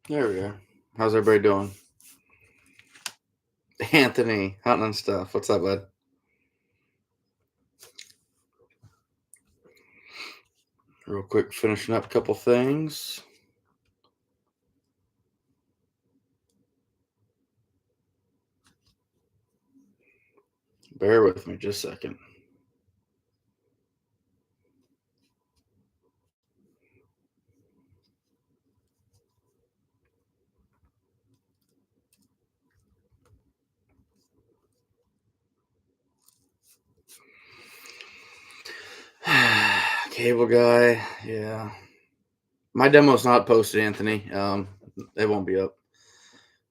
There we go. How's everybody doing? Anthony, hunting and stuff. What's up, bud? Real quick, finishing up a couple things. Bear with me just a second. Cable guy, yeah. My demo's not posted, Anthony. It won't be up.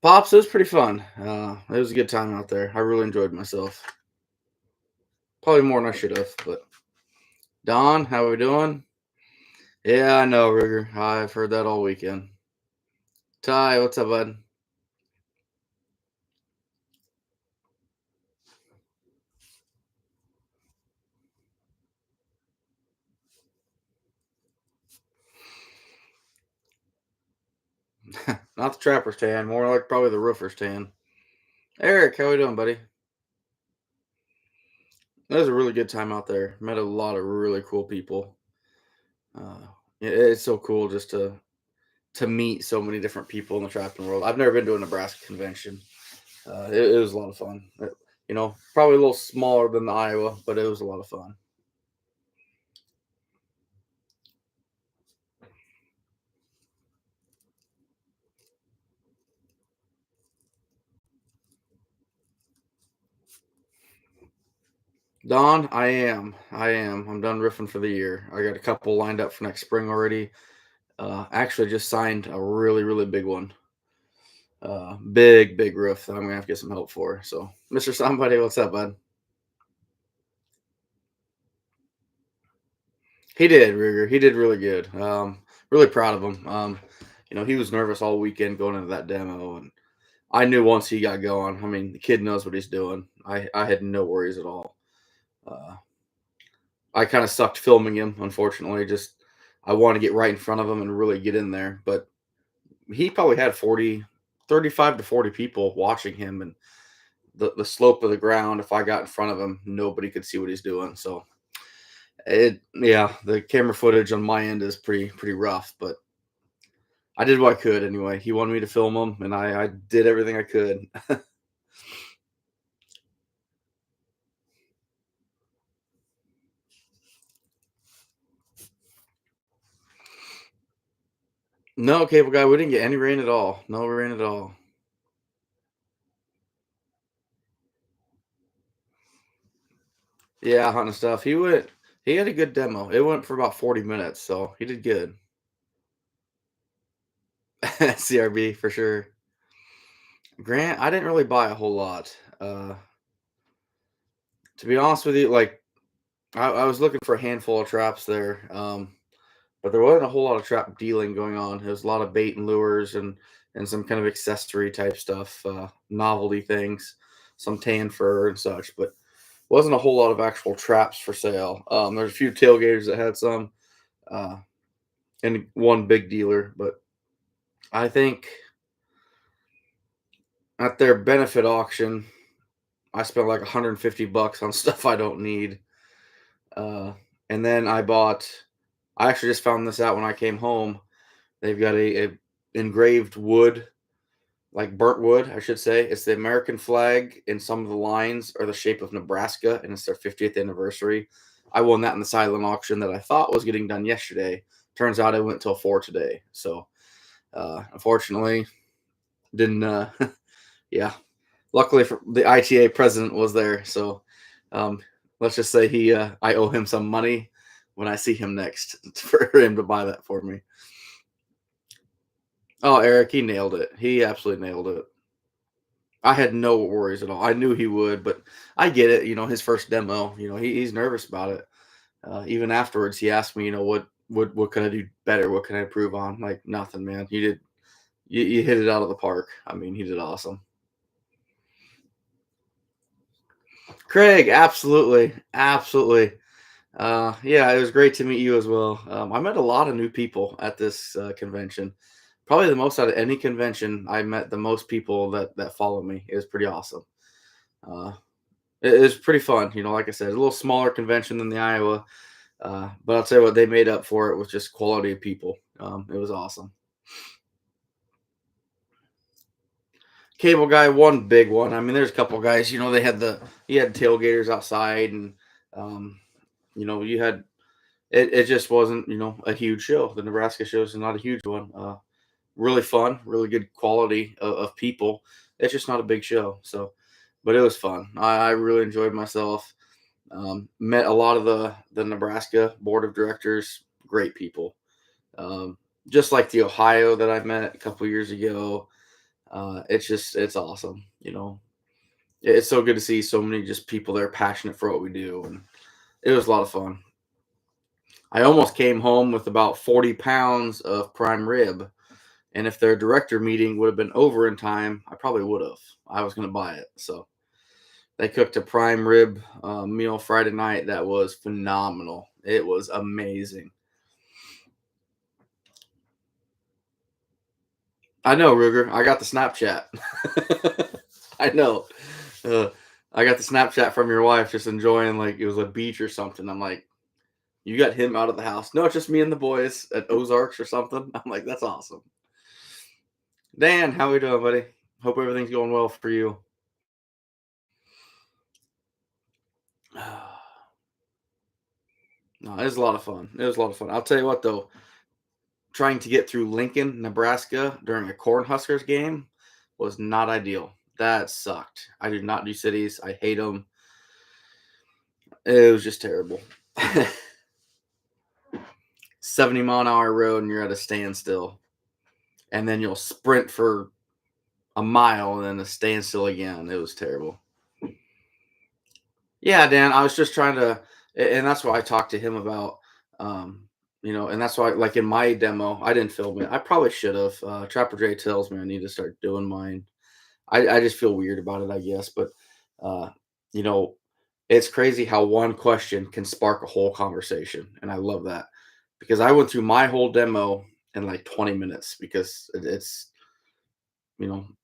Pops, it was pretty fun. It was a good time out there. I really enjoyed myself. Probably more than I should have, but Don, how are we doing? Yeah, I know, Rigger. I've heard that all weekend. Ty, what's up, bud? Not the trapper's tan, more like probably the roofer's tan. Eric, how we doing, buddy? It was a really good time out there. Met a lot of really cool people. Uh, it's so cool just to meet so many different people in the trapping world. I've never been to a Nebraska convention. It was a lot of fun. Probably a little smaller than the Iowa, but it was a lot of fun. Don, I am. I am. I'm done riffing for the year. I got a couple lined up for next spring already. Actually, just signed a really, really big one. Big roof that I'm gonna have to get some help for. So, Mr. Somebody, what's up, bud? He did, Rigger. He did really good. Really proud of him. He was nervous all weekend going into that demo, and I knew once he got going. I mean, the kid knows what he's doing. I had no worries at all. Uh, I kind of sucked filming him, unfortunately. Just I wanted to get right in front of him and really get in there. But he probably had 35 to 40 people watching him, and the slope of the ground. If I got in front of him, nobody could see what he's doing. So the camera footage on my end is pretty rough, but I did what I could anyway. He wanted me to film him, and I did everything I could. No, cable guy, we didn't get any rain at all. No rain at all. Yeah, hunting stuff. He had a good demo. It went for about 40 minutes, so he did good. CRB for sure. Grant, I didn't really buy a whole lot. To be honest with you, like I was looking for a handful of traps there. But there wasn't a whole lot of trap dealing going on. There was a lot of bait and lures and some kind of accessory type stuff, novelty things, some tan fur and such, but wasn't a whole lot of actual traps for sale. There's a few tailgaters that had some, uh, and one big dealer, but I think at their benefit auction, I spent like 150 bucks on stuff I don't need. Uh, and then I actually just found this out when I came home. They've got a engraved wood, like burnt wood, I should say. It's the American flag, and some of the lines are the shape of Nebraska, and it's their 50th anniversary. I won that in the silent auction that I thought was getting done yesterday. Turns out it went till 4 today. So, unfortunately, didn't. Yeah. Luckily, for the ITA president was there. So, um, let's just say I owe him some money when I see him next for him to buy that for me. Oh, Eric, he nailed it. He absolutely nailed it. I had no worries at all. I knew he would, but I get it. His first demo. He's nervous about it. Even afterwards, he asked me, what can I do better? What can I improve on? Like nothing, man. You hit it out of the park. I mean, he did awesome. Craig, absolutely. Yeah, it was great to meet you as well. I met a lot of new people at this convention. Probably the most out of any convention. I met the most people that follow me. It was pretty awesome. Uh, it was pretty fun. Like I said, a little smaller convention than the Iowa, but I'll tell you what, they made up for it with just quality of people. It was awesome. Cable guy, one big one. I mean, there's a couple guys. They had you had tailgaters outside, and um, you had it just wasn't a huge show. The Nebraska show is not a huge one. Really fun, really good quality of people. It's just not a big show. So, but it was fun. I really enjoyed myself. Met a lot of the Nebraska board of directors. Great people. Um, just like the Ohio that I met a couple years ago. It's awesome. It's so good to see so many just people that are passionate for what we do, and it was a lot of fun. I almost came home with about 40 pounds of prime rib, and if their director meeting would have been over in time, I probably would have. I was going to buy it. So they cooked a prime rib meal Friday night that was phenomenal. It was amazing. I know, Ruger. I got the Snapchat. I know. Uh, I got the Snapchat from your wife just enjoying, like, it was a beach or something. I'm like, you got him out of the house. No, it's just me and the boys at Ozarks or something. I'm like, that's awesome. Dan, how we doing, buddy? Hope everything's going well for you. No, it was a lot of fun. It was a lot of fun. I'll tell you what, though, trying to get through Lincoln, Nebraska during a Cornhuskers game was not ideal. That sucked. I do not do cities. I hate them. It was just terrible. 70-mile-an-hour road and you're at a standstill. And then you'll sprint for a mile and then a standstill again. It was terrible. Yeah, Dan, I was just trying to, and that's what I talked to him about. And that's why, like in my demo, I didn't film it. I probably should have. Trapper J tells me I need to start doing mine. I just feel weird about it, I guess. But, uh, you know, it's crazy how one question can spark a whole conversation. And I love that because I went through my whole demo in like 20 minutes because it's,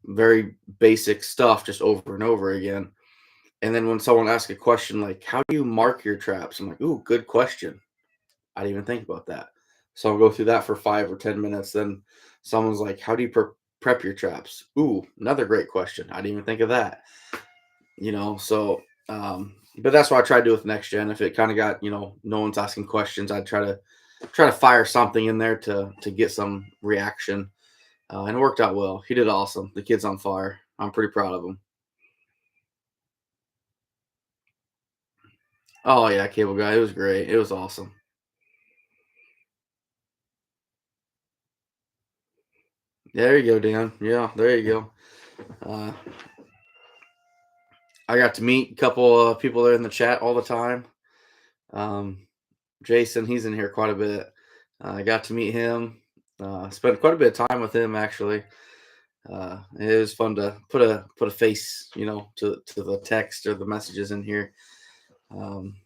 very basic stuff just over and over again. And then when someone asks a question like, "How do you mark your traps?" I'm like, "Ooh, good question. I didn't even think about that." So I'll go through that for 5 or 10 minutes. Then someone's like, "How do you prep your traps?" Ooh, another great question. I didn't even think of that. But that's what I try to do with next gen. If it kind of got, no one's asking questions, I'd try to fire something in there to get some reaction. And it worked out well. He did awesome. The kid's on fire. I'm pretty proud of him. Oh yeah, cable guy. It was great. It was awesome. There you go, Dan. Yeah, there you go. Uh, I got to meet a couple of people there in the chat all the time. Um, Jason, he's in here quite a bit. I got to meet him. Spent quite a bit of time with him actually. It was fun to put a face, to the text or the messages in here. Um,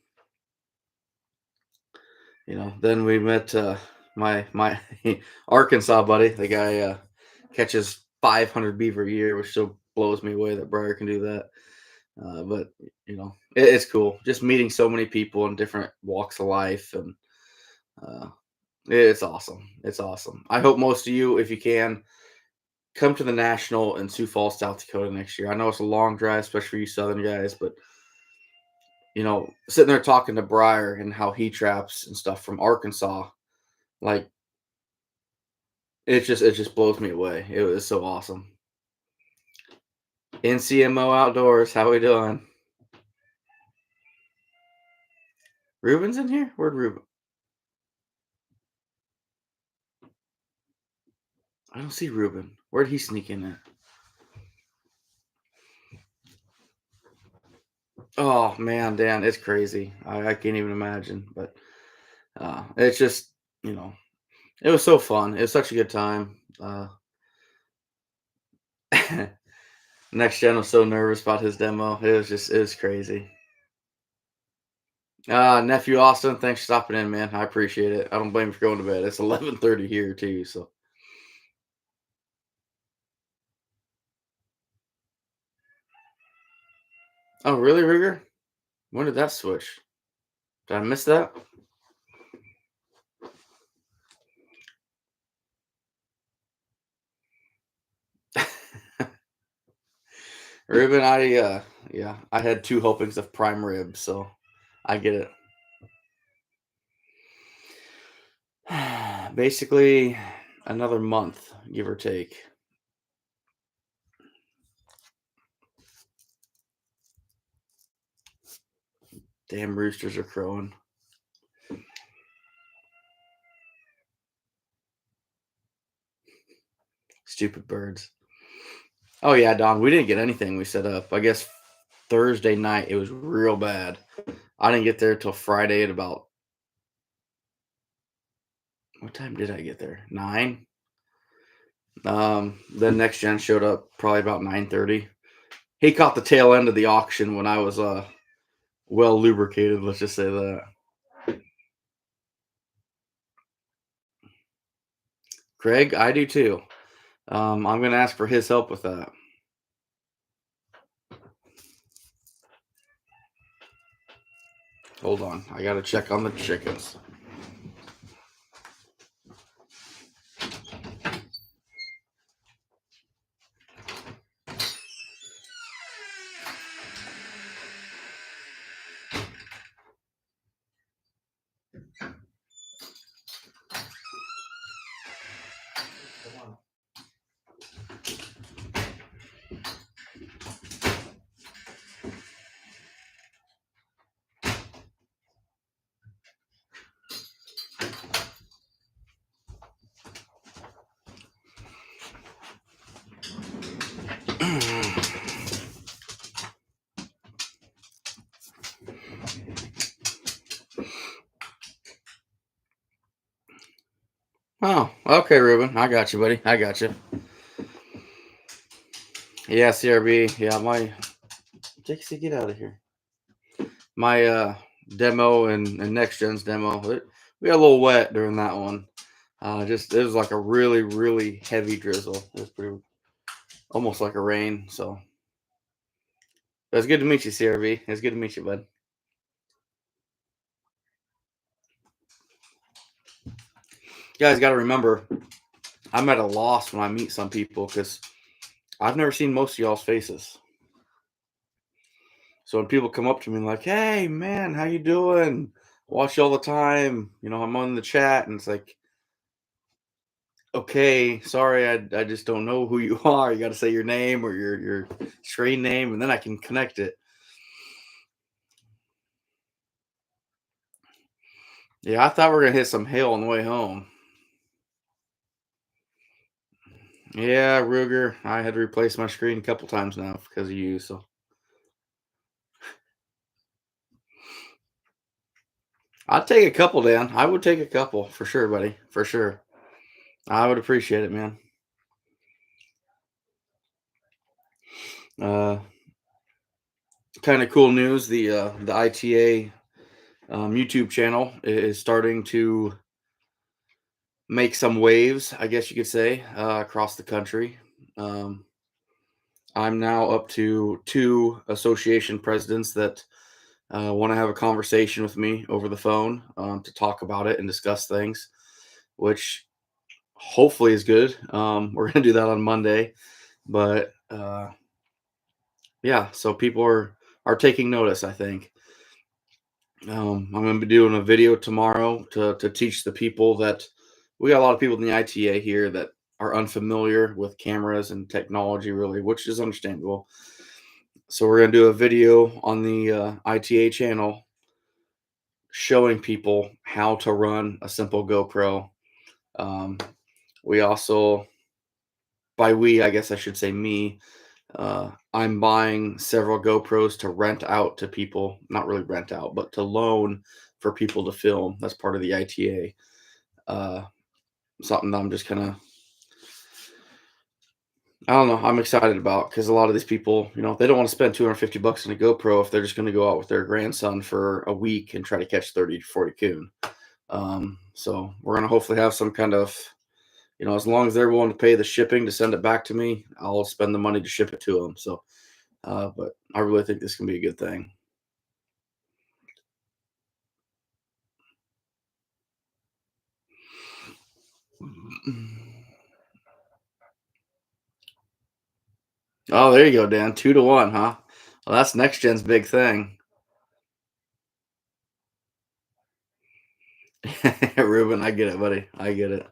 then we met my Arkansas buddy. The guy catches 500 beaver a year, which still blows me away that Briar can do that. But it's cool just meeting so many people in different walks of life, and uh, it's awesome. It's awesome. I hope most of you, if you can, come to the national in Sioux Falls, South Dakota next year. I know it's a long drive, especially for you Southern guys, but sitting there talking to Briar and how he traps and stuff from Arkansas, like it just blows me away. It was so awesome. NCMO Outdoors, how we doing? Ruben's in here? Where'd Ruben? I don't see Ruben. Where'd he sneak in at? Oh man, Dan, it's crazy. I can't even imagine. But it's just, you know, it was so fun. It was such a good time. Next Gen was so nervous about his demo. It was crazy. Nephew Austin, thanks for stopping in, man. I appreciate it. I don't blame you for going to bed. It's 11:30 here too, so Oh, really, Ruger? When did that switch? Did I miss that? Ruben, yeah, I had two helpings of prime rib, so I get it. Basically, another month, give or take. Damn roosters are crowing. Stupid birds. Oh yeah, Don, we didn't get anything we set up. I guess Thursday night it was real bad. I didn't get there till Friday at about what time did I get there? 9. Then next gen showed up probably about 9:30. He caught the tail end of the auction when I was well lubricated, let's just say that. Craig, I do too. I'm gonna ask for his help with that. Hold on, I gotta check on the chickens. Oh, okay, Ruben. I got you, buddy. I got you. Yeah, CRB. Yeah, my Dixie, get out of here. My demo and next gen's demo. We got a little wet during that one. Just it was like a really, really heavy drizzle. It was pretty almost like a rain. So it was good to meet you, CRB. It's good to meet you, bud. You guys got to remember, I'm at a loss when I meet some people because I've never seen most of y'all's faces. So when people come up to me and like, "Hey, man, how you doing? Watch you all the time." I'm on the chat, and it's like, "Okay, sorry, I just don't know who you are. You got to say your name or your screen name, and then I can connect it." Yeah, I thought we were gonna hit some hail on the way home. Yeah, Ruger, I had to replace my screen a couple times now because of you. So I'd take a couple, Dan. I would take a couple for sure, buddy, for sure. I would appreciate it, man. Uh, Kind of cool news. The ITA YouTube channel is starting to make some waves, I guess you could say, across the country. Um, I'm now up to two association presidents that want to have a conversation with me over the phone to talk about it and discuss things, which hopefully is good. We're going to do that on Monday, but yeah, so people are taking notice, I think. I'm going to be doing a video tomorrow to teach the people that we got a lot of people in the ITA here that are unfamiliar with cameras and technology, really, which is understandable. So we're going to do a video on the ITA channel showing people how to run a simple GoPro. Um, we also, by we, I guess I should say me, I'm buying several GoPros to rent out to people, not really rent out, but to loan for people to film. That's part of the ITA. Something that I'm just kind of, I don't know, I'm excited about because a lot of these people, they don't want to spend 250 bucks on a GoPro if they're just going to go out with their grandson for a week and try to catch 30 to 40 coon. So we're going to hopefully have some kind of, as long as they're willing to pay the shipping to send it back to me, I'll spend the money to ship it to them. So But I really think this can be a good thing. Oh, there you go, Dan. 2-1, huh? Well, that's next gen's big thing. Ruben, I get it, buddy. I get it.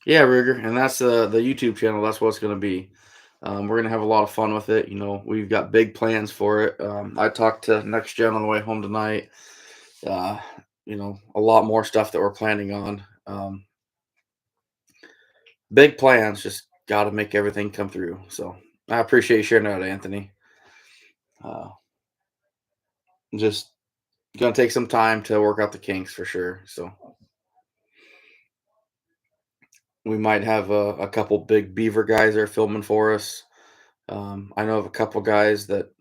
Yeah, Ruger, and that's the YouTube channel. That's what it's going to be. We're going to have a lot of fun with it. We've got big plans for it. I talked to Next Gen on the way home tonight. Uh, a lot more stuff that we're planning on. Big plans, just got to make everything come through. So I appreciate you sharing that, Anthony. Uh, just gonna take some time to work out the kinks for sure. So we might have a couple big beaver guys that are filming for us. I know of a couple guys that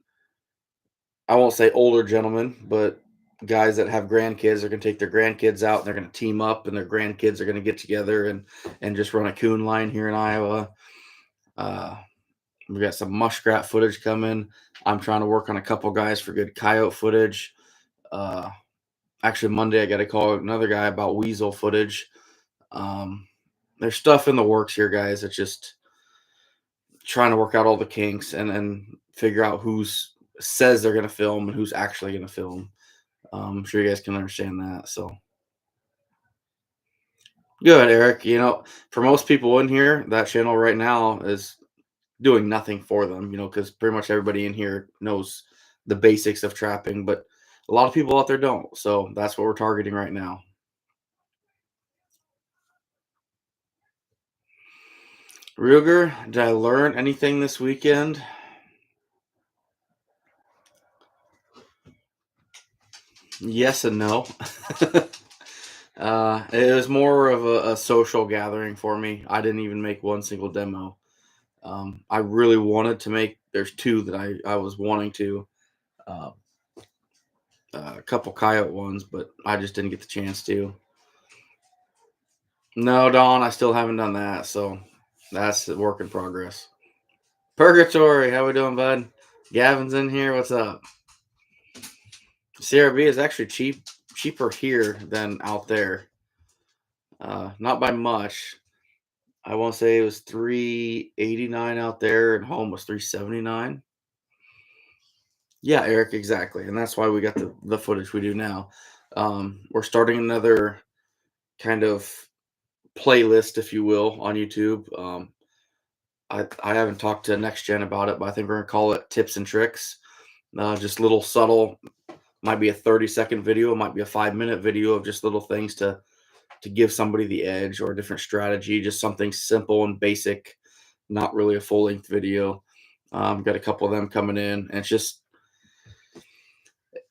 I won't say older gentlemen, but guys that have grandkids are gonna take their grandkids out and they're gonna team up and their grandkids are gonna get together and just run a coon line here in Iowa. Uh, we got some muskrat footage coming. I'm trying to work on a couple guys for good coyote footage. Uh, Actually, Monday I got to call another guy about weasel footage. Um, there's stuff in the works here, guys. It's just trying to work out all the kinks and figure out who's says they're going to film and who's actually going to film. I'm sure you guys can understand that. So good, Eric. For most people in here, that channel right now is doing nothing for them. Because pretty much everybody in here knows the basics of trapping, but a lot of people out there don't. So that's what we're targeting right now. Ruger, did I learn anything this weekend? Yes and no. It was more of a social gathering for me. I didn't even make one single demo. I really wanted to make. There's two that I was wanting to. Uh, a couple coyote ones, but I just didn't get the chance to. No, Don, I still haven't done that. So that's a work in progress. Purgatory, how we doing, bud? Gavin's in here. What's up? CRB is actually cheaper here than out there. Not by much. I won't say it was 389 out there, and home was 379. Yeah, Eric, exactly, and that's why we got the footage we do now. We're starting another kind of playlist, if you will, on YouTube. I haven't talked to Next Gen about it, but I think we're gonna call it Tips and Tricks. Just little subtle, might be a 30-second video, it might be a 5-minute video of just little things to give somebody the edge or a different strategy, just something simple and basic, not really a full length video. Got a couple of them coming in, and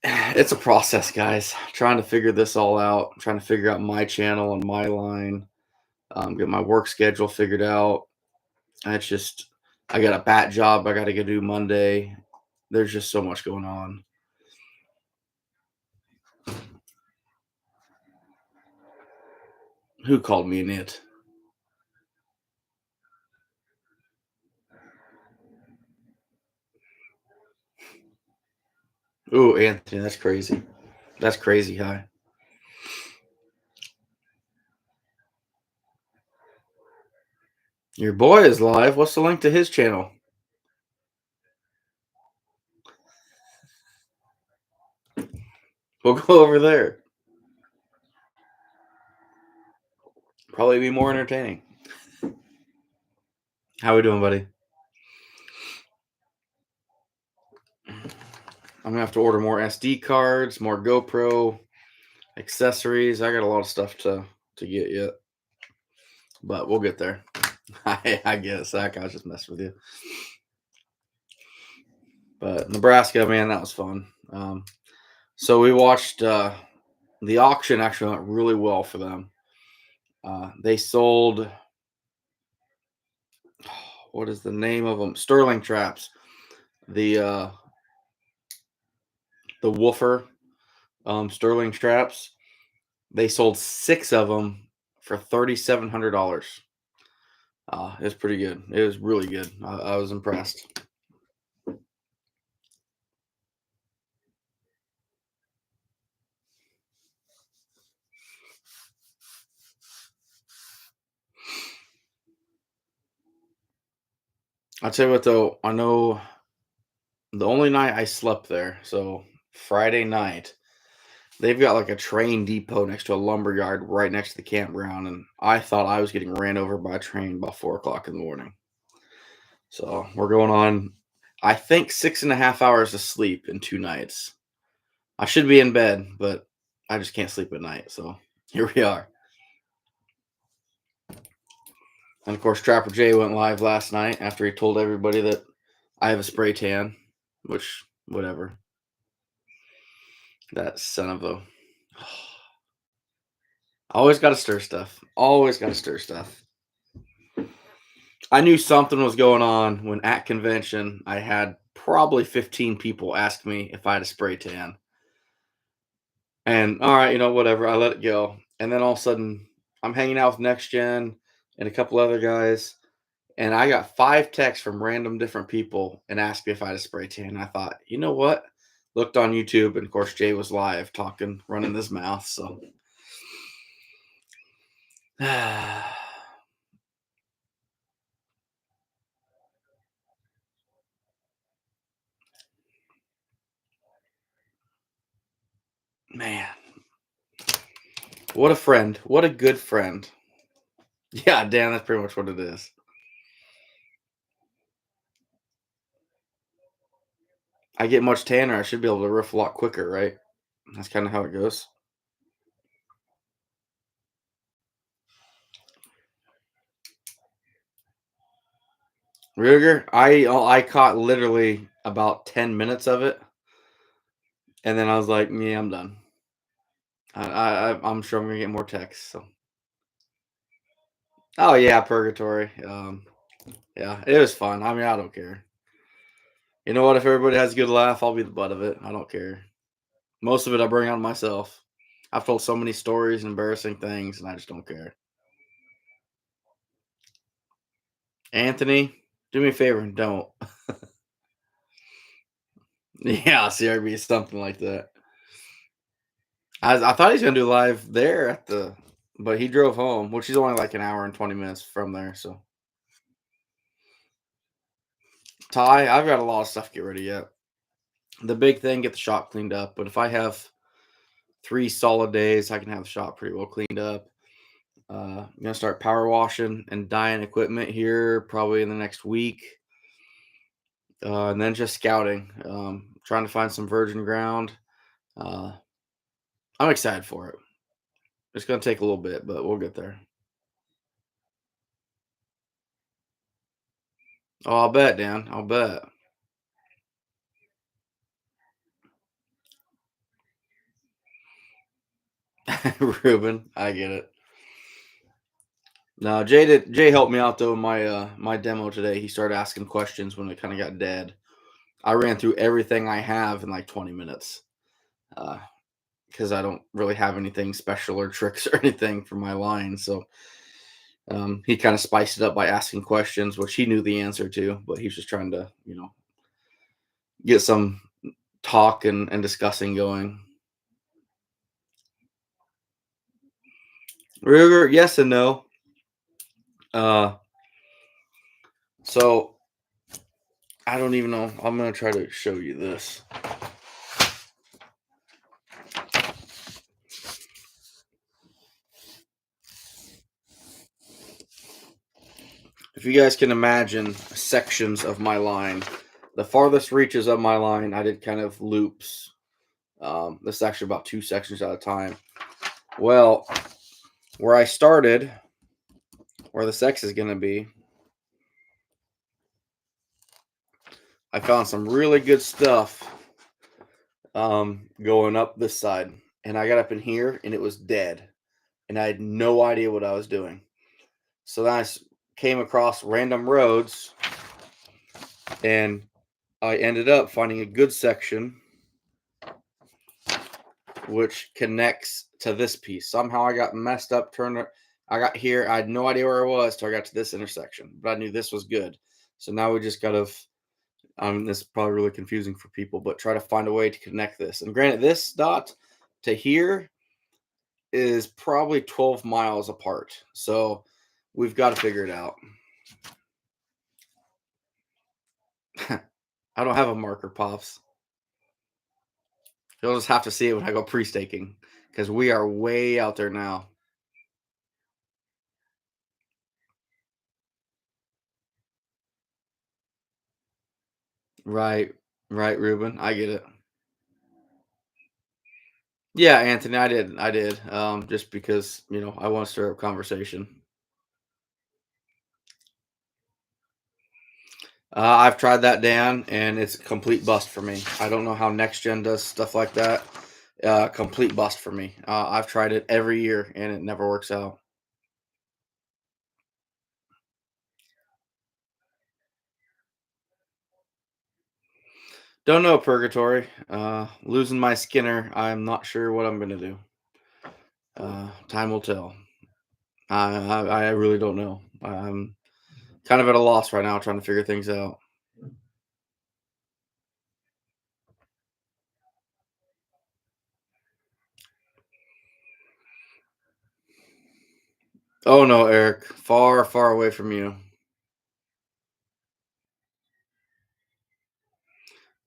it's a process, guys. Trying to figure this all out, trying to figure out my channel and my line, get my work schedule figured out. And it's just, I got a bat job I got to go do Monday. There's just so much going on. Who called me an it? Ooh, Anthony, that's crazy. That's crazy high. Your boy is live. What's the link to his channel? We'll go over there. Probably be more entertaining. How we doing, buddy? I'm gonna have to order more SD cards, more GoPro accessories. I got a lot of stuff to get yet, but we'll get there. I guess I was just messing with you. But Nebraska, man, that was fun. So we watched the auction. Actually went really well for them. They sold, what is the name of them? Sterling traps. The the woofer sterling traps. They sold 6 of them for $3,700. It's pretty good. It was really good. I was impressed. I'll tell you what though, I know the only night I slept there, so Friday night, they've got like a train depot next to a lumber yard right next to the campground, and I thought I was getting ran over by a train about 4 o'clock in the morning. So we're going on, I think 6.5 hours of sleep in 2 nights. I should be in bed, but I just can't sleep at night. So here we are. And of course, Trapper Jay went live last night after he told everybody that I have a spray tan, which, whatever. That son of a. Always got to stir stuff. Always got to stir stuff. I knew something was going on when at convention I had probably 15 people ask me if I had a spray tan. And all right, whatever. I let it go. And then all of a sudden, I'm hanging out with Next Gen and a couple other guys. And I got 5 texts from random different people and asked me if I had a spray tan. And I thought, you know what? Looked on YouTube, and of course, Jay was live talking, running his mouth. So, man, what a friend. What a good friend. Yeah, Dan, that's pretty much what it is. I get much tanner. I should be able to riff a lot quicker, right? That's kind of how it goes. Ruger, I caught literally about 10 minutes of it, and then I was like, yeah, I'm done. I'm sure I'm gonna get more texts. So, oh yeah, purgatory. Yeah, it was fun. I mean, I don't care. You know what? If everybody has a good laugh, I'll be the butt of it. I don't care. Most of it I bring on myself. I've told so many stories and embarrassing things, and I just don't care. Anthony, do me a favor and don't. Yeah, CRB, something like that. I thought he was gonna do live there but he drove home, which is only like an hour and 20 minutes from there. So Ty, I've got a lot of stuff to get ready yet. The big thing, get the shop cleaned up. But if I have 3 solid days, I can have the shop pretty well cleaned up. I'm gonna start power washing and dyeing equipment here probably in the next week, and then just scouting, trying to find some virgin ground. Uh, I'm excited for it. It's gonna take a little bit, but we'll get there. Oh, I'll bet, Dan. I'll bet. Ruben, I get it. No, Jay helped me out though in my demo today. He started asking questions when it kind of got dead. I ran through everything I have in like 20 minutes. Because I don't really have anything special or tricks or anything for my line. So he kind of spiced it up by asking questions, which he knew the answer to, but he's just trying to, get some talk and discussing going. Ruger, yes and no. Uh, so I don't even know. I'm gonna try to show you this. If you guys can imagine sections of my line, the farthest reaches of my line, I did kind of loops. This is actually about 2 sections at a time. Well, where I started, where the sex is going to be, I found some really good stuff going up this side. And I got up in here and it was dead. And I had no idea what I was doing. So then I came across random roads and I ended up finding a good section which connects to this piece. Somehow I got messed up, turned it. I got here. I had no idea where I was till I got to this intersection, but I knew this was good. So now we just got to. This is probably really confusing for people, but try to find a way to connect this. And granted, this dot to here is probably 12 miles apart. So we've got to figure it out. I don't have a marker, Pops. You'll just have to see it when I go pre-staking because we are way out there now. Right, right, Ruben. I get it. Yeah, Anthony, I did. I did. Just because, I want to stir up conversation. I've tried that, Dan, and it's a complete bust for me. I don't know how next gen does stuff like that. Complete bust for me. I've tried it every year and it never works out. Don't know, Purgatory. Losing my Skinner, I'm not sure what I'm gonna do. Time will tell. I really don't know. I'm kind of at a loss right now, trying to figure things out. Oh no, Eric, far, far away from you.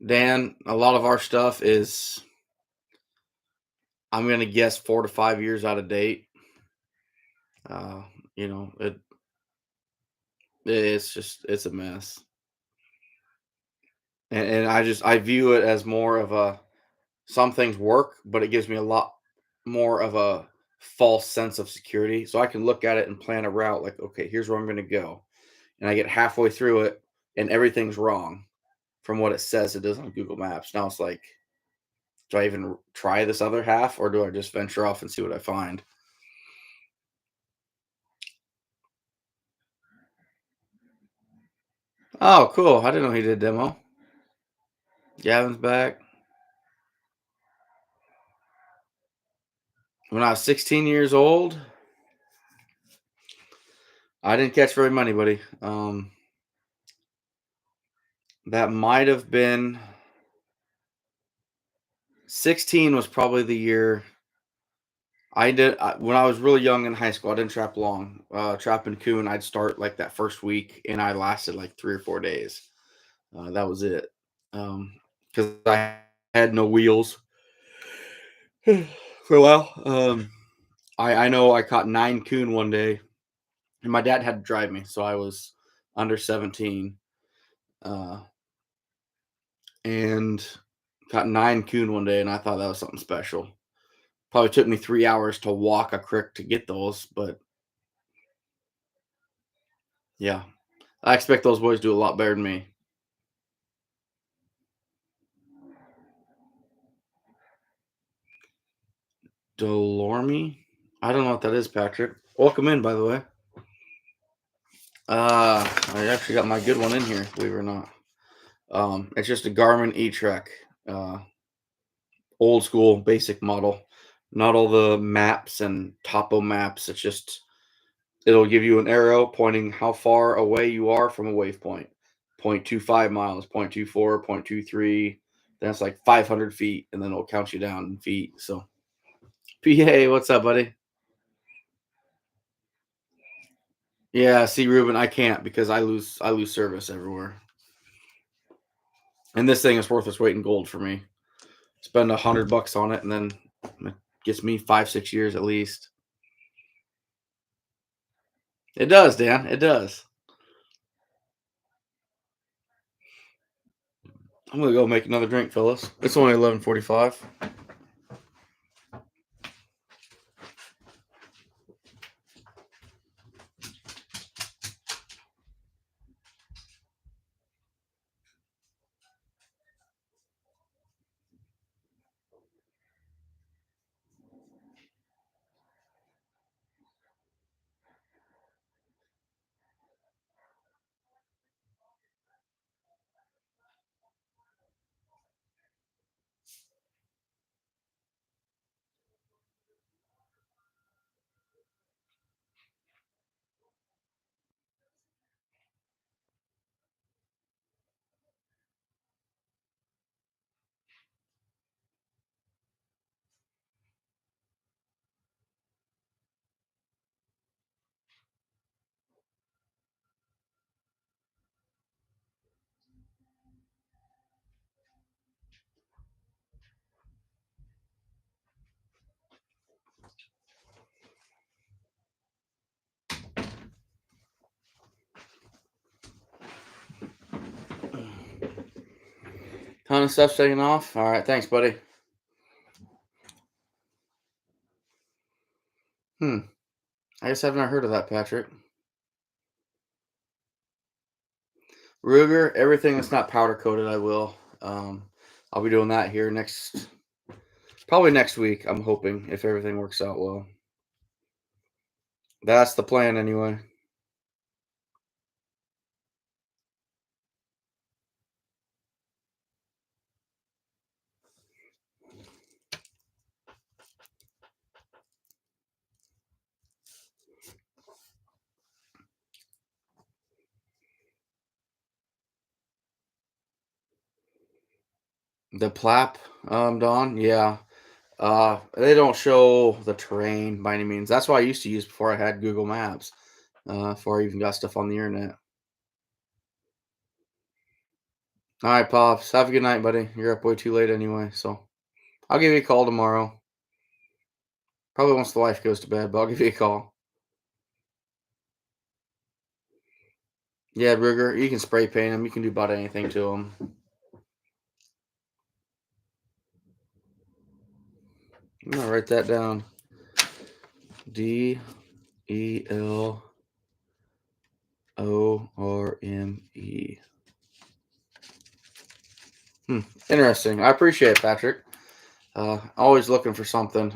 Dan, a lot of our stuff is, I'm gonna guess, 4 to 5 years out of date. Uh, you know, it's a mess. And I view it as more of a, some things work, but it gives me a lot more of a false sense of security. So I can look at it and plan a route like, okay, here's where I'm going to go. And I get halfway through it and everything's wrong from what it says it does on Google Maps. Now it's like, do I even try this other half or do I just venture off and see what I find? Oh, cool. I didn't know he did demo. Gavin's back. When I was 16 years old, I didn't catch very many, buddy. That might have been 16 was probably the year when I was really young in high school. I didn't trap long. Trapping coon, I'd start like that first week, and I lasted like 3 or 4 days. That was it. Because I had no wheels for a while. I know I caught 9 coon one day, and my dad had to drive me, so I was under 17, uh, and caught 9 coon one day, and I thought that was something special. Probably took me 3 hours to walk a creek to get those, but yeah, I expect those boys to do a lot better than me. Delorme? I don't know what that is, Patrick. Welcome in, by the way. I actually got my good one in here, believe it or not. It's just a Garmin E-Trek, old school, basic model. Not all the maps and topo maps. It's just, it'll give you an arrow pointing how far away you are from a waypoint. 0.25 miles, 0.24, 0.23. Then it's like 500 feet, and then it'll count you down in feet. So, PA, what's up, buddy? Yeah, see, Ruben, I can't because I lose service everywhere. And this thing is worth its weight in gold for me. Spend $100 on it, and then it gets me 5, 6 years at least. It does, Dan. It does. I'm gonna go make another drink, fellas. It's only 11:45. Ton of stuff taking off. All right, thanks, buddy. Hmm. I guess I've not heard of that, Patrick. Ruger, everything that's not powder coated, I will. I'll be doing that here probably next week. I'm hoping if everything works out well. That's the plan, anyway. The Plap, Don, yeah. They don't show the terrain by any means. That's what I used to use before I had Google Maps. Before I even got stuff on the internet. All right, pops. Have a good night, buddy. You're up way too late anyway, so I'll give you a call tomorrow. Probably once the wife goes to bed, but I'll give you a call. Yeah, Ruger, you can spray paint them. You can do about anything to them. I'm gonna write that down. Delorme. Interesting. I appreciate it, Patrick. Always looking for something.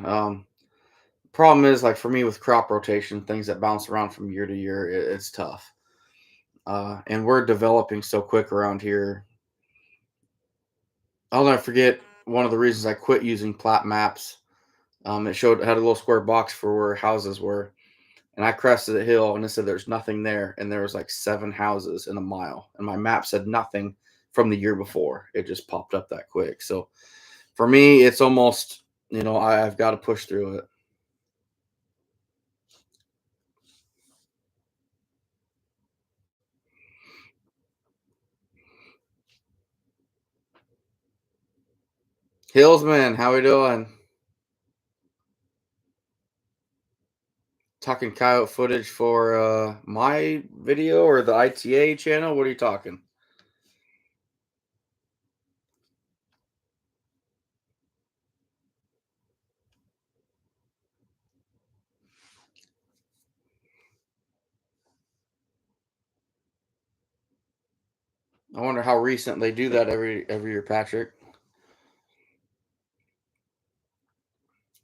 Problem is, like for me with crop rotation, things that bounce around from year to year, it's tough. And we're developing so quick around here. I'll never forget one of the reasons I quit using plat maps. It had a little square box for where houses were, and I crested a hill and it said there's nothing there, and there was like 7 houses in a mile, and my map said nothing from the year before. It just popped up that quick. So for me, it's almost I've got to push through it. Hillsman, how we doing? Talking coyote footage for my video or the ITA channel? What are you talking? I wonder how recent they do that every year, Patrick.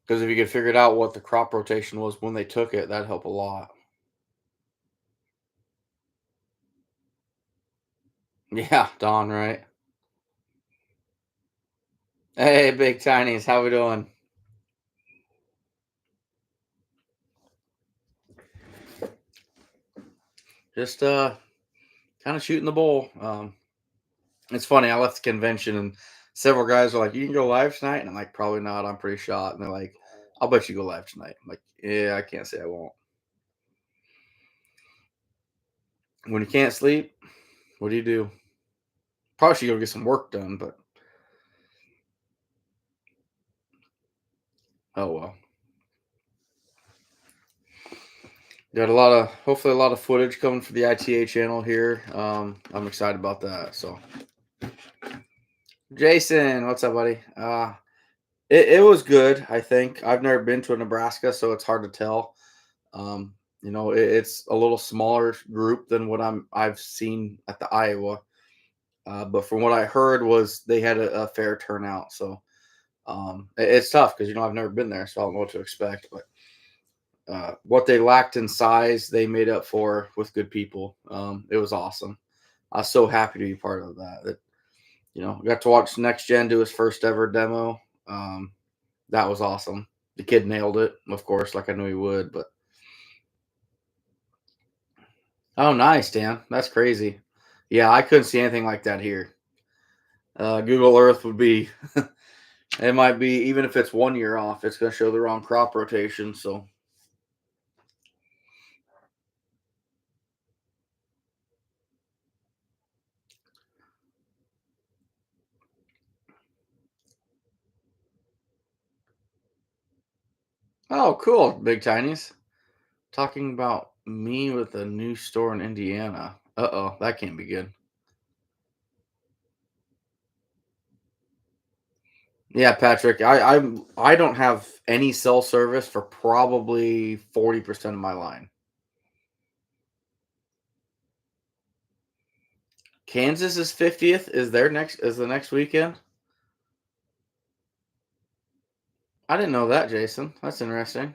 Because if you could figure it out what the crop rotation was when they took it, that'd help a lot. Yeah, Don, right? Hey, big tinies, how we doing? Just kind of shooting the bull. It's funny. I left the convention and several guys are like, "You can go live tonight," and I'm like, "Probably not. I'm pretty shot." And they're like, "I'll bet you go live tonight." I'm like, "Yeah, I can't say I won't." When you can't sleep, what do you do? Probably should go get some work done, but oh well. Got hopefully a lot of footage coming for the ITA channel here. I'm excited about that. So, Jason, what's up, buddy? It was good. I think I've never been to a Nebraska, so it's hard to tell. It's a little smaller group than what I've seen at the Iowa. But from what I heard was they had a fair turnout. So it's tough because I've never been there, so I don't know what to expect. But what they lacked in size, they made up for with good people. It was awesome. I was so happy to be part of that. Got to watch Next Gen do his first ever demo. That was awesome. The kid nailed it, of course, like I knew he would. But oh, nice, Dan. That's crazy. Yeah, I couldn't see anything like that here. Google Earth would be. It might be even if it's 1 year off, it's going to show the wrong crop rotation. So, oh, cool, big tinies. Talking about me with a new store in Indiana. Uh oh, that can't be good. Yeah, Patrick. I don't have any cell service for probably 40% of my line. Kansas is 50th. Is the next weekend? I didn't know that, Jason. That's interesting.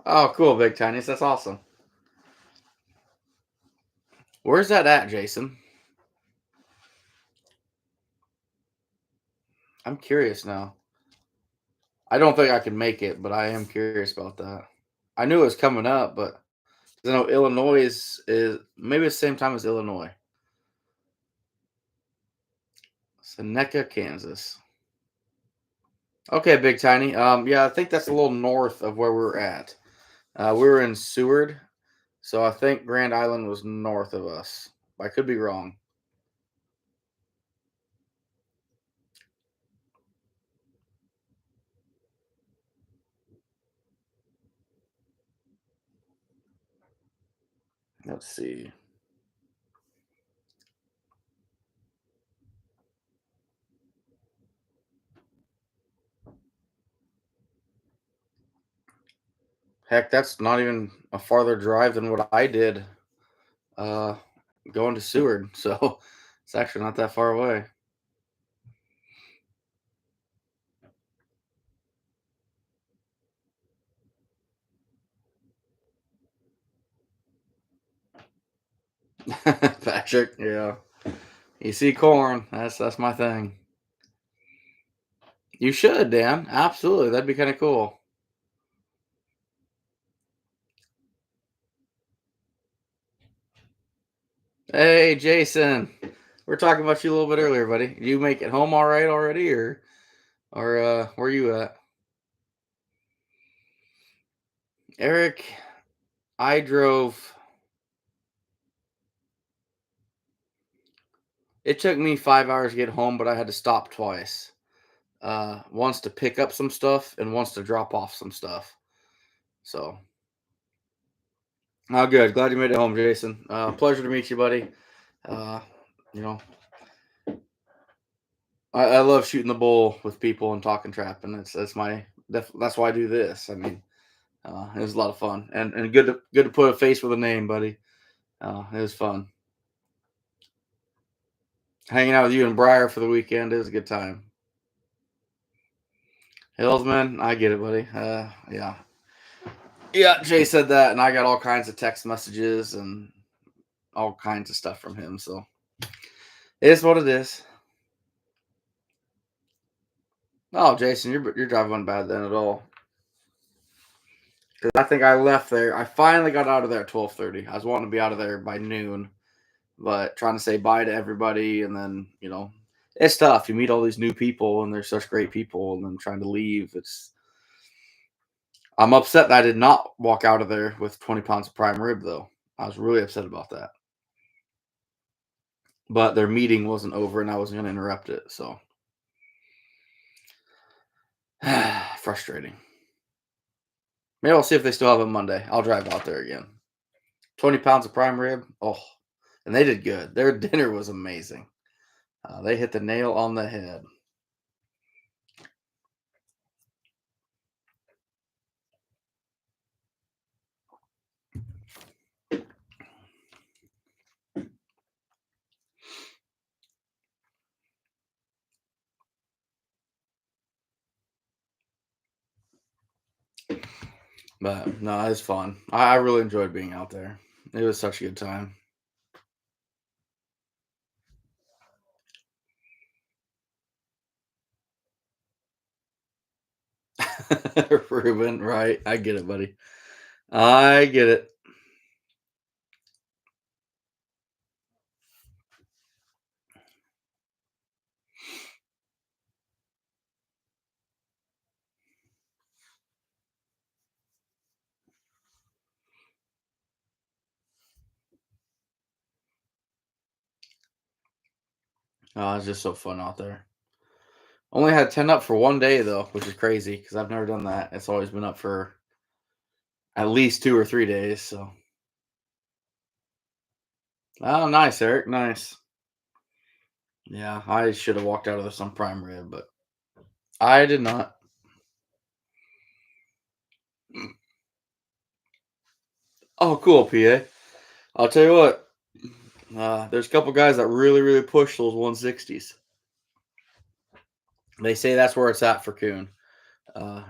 Oh, cool, Big Chinese. That's awesome. Where's that at, Jason? I'm curious now. I don't think I can make it, but I am curious about that. I knew it was coming up, but I know Illinois is maybe the same time as Illinois. Seneca, Kansas. Okay, Big Tiny. Yeah, I think that's a little north of where we were at. We were in Seward, so I think Grand Island was north of us. I could be wrong. Let's see. Heck, that's not even a farther drive than what I did uh, going to Seward. So it's actually not that far away. Patrick, yeah. You see corn. That's my thing. You should, Dan. Absolutely. That'd be kind of cool. Hey, Jason. We're talking about you a little bit earlier, buddy. You make it home all right already, or where you at? Eric, I drove. It took me 5 hours to get home, but I had to stop twice. Once to pick up some stuff and once to drop off some stuff. So, oh, good. Glad you made it home, Jason. Pleasure to meet you, buddy. Uh, you know, I love shooting the bull with people and talking trap, and that's why I do this. I mean, it was a lot of fun and good to put a face with a name, buddy. It was fun hanging out with you and Briar for the weekend. It was a good time. Hillsman, I get it, buddy. Yeah, yeah. Jay said that, and I got all kinds of text messages and all kinds of stuff from him. So it is what it is. Oh, Jason, your drive wasn't bad then at all. 'Cause I think I left there. I finally got out of there at 12:30. I was wanting to be out of there by noon, but trying to say bye to everybody, and then it's tough. You meet all these new people, and they're such great people, and then trying to leave. I'm upset that I did not walk out of there with 20 pounds of prime rib, though. I was really upset about that. But their meeting wasn't over, and I wasn't going to interrupt it. So frustrating. Maybe I'll see if they still have it Monday. I'll drive out there again. 20 pounds of prime rib. Oh, and they did good. Their dinner was amazing. They hit the nail on the head. But no, it was fun. I really enjoyed being out there. It was such a good time. Ruben, right? I get it, buddy. I get it. Oh, it's just so fun out there. Only had 10 up for one day though, which is crazy because I've never done that. It's always been up for at least 2 or 3 days. So, oh, nice, Eric. Nice. Yeah, I should have walked out of this on prime rib, but I did not. Oh, cool, PA. I'll tell you what. There's a couple guys that really, really push those 160s. They say that's where it's at for coon.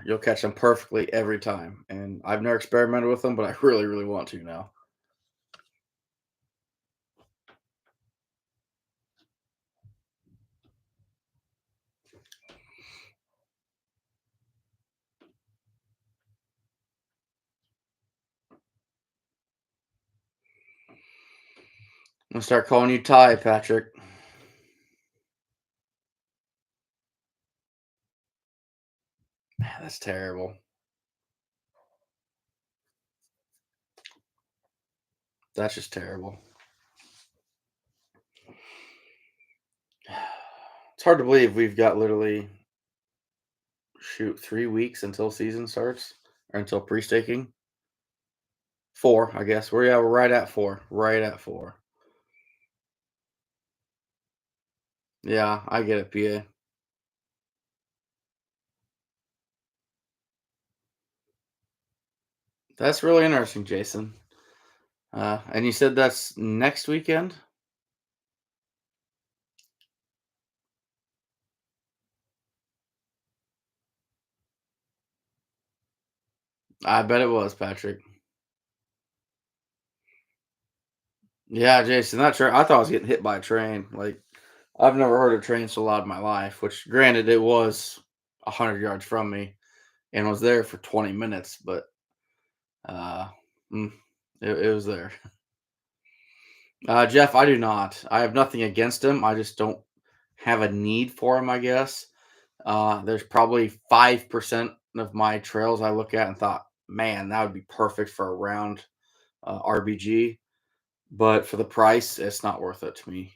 You'll catch them perfectly every time, and I've never experimented with them, but I really, really want to now. I'm gonna start calling you Ty, Patrick. Man, that's terrible. That's just terrible. It's hard to believe we've got literally shoot 3 weeks until season starts or until pre-staking. 4, I guess. We're right at 4. Right at 4. Yeah, I get it, PA. That's really interesting, Jason. And you said that's next weekend? I bet it was, Patrick. Yeah, Jason, that train. I thought I was getting hit by a train. Like, I've never heard a train so loud in my life, which granted it was 100 yards from me and was there for 20 minutes, but uh mm, it was there. Jeff, I do not. I have nothing against him. I just don't have a need for him, I guess. There's probably 5% of my trails I look at and thought, man, that would be perfect for a round RBG. But for the price, it's not worth it to me.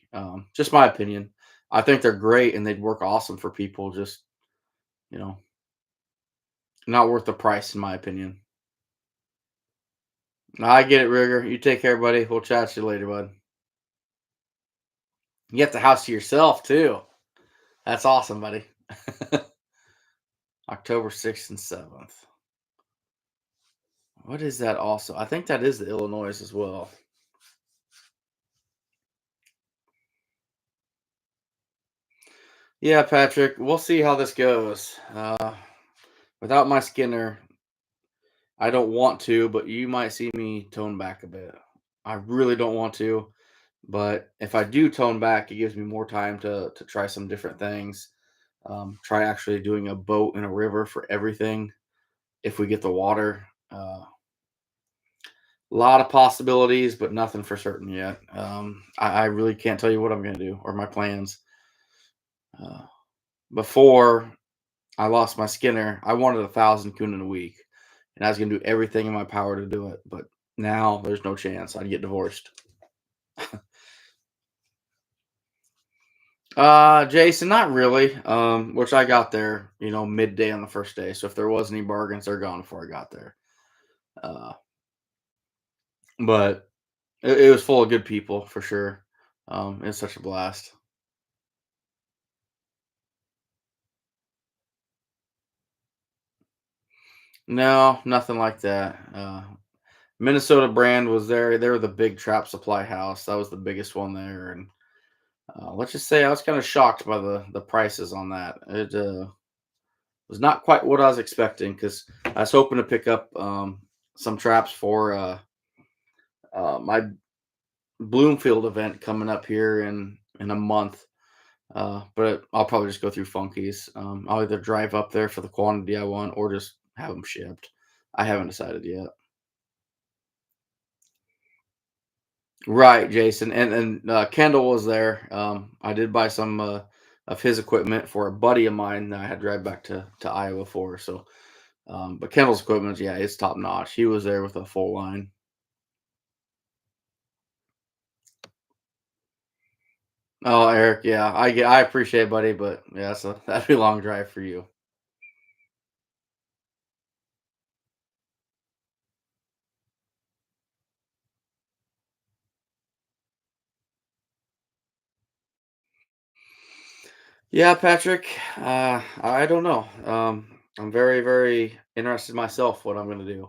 Just my opinion. I think they're great and they'd work awesome for people. Just, you know, not worth the price, in my opinion. I get it, Rigger. You take care, buddy. We'll chat to you later, bud. You get the house to yourself, too. That's awesome, buddy. October 6th and 7th. What is that also? I think that is the Illinois as well. Yeah, Patrick, we'll see how this goes. Without my Skinner, I don't want to, but you might see me tone back a bit. I really don't want to, but if I do tone back, it gives me more time to try some different things. Try actually doing a boat in a river for everything if we get the water. A lot of possibilities, but nothing for certain yet. I really can't tell you what I'm going to do or my plans. Uh, Before I lost my Skinner, I wanted 1,000 coon in a week, and I was going to do everything in my power to do it. But now there's no chance. I'd get divorced. Jason, not really. Which I got there, midday on the first day. So if there was any bargains, they're gone before I got there. Uh, but it was full of good people for sure. It's such a blast. No, nothing like that. Minnesota brand was there. They were the big trap supply house. That was the biggest one there, and let's just say I was kind of shocked by the prices on that. It was not quite what I was expecting because I was hoping to pick up some traps for my Bloomfield event coming up here in a month. But I'll probably just go through Funkies. I'll either drive up there for the quantity I want or just have them shipped. I haven't decided yet. Right, Jason, and Kendall was there. I did buy some of his equipment for a buddy of mine that I had to drive back to Iowa for. So, but Kendall's equipment, yeah, it's top notch. He was there with a full line. Oh, Eric, yeah, I appreciate it, buddy, but yeah, so that'd be a long drive for you. Yeah, Patrick. I don't know. I'm very, very interested myself what I'm going to do.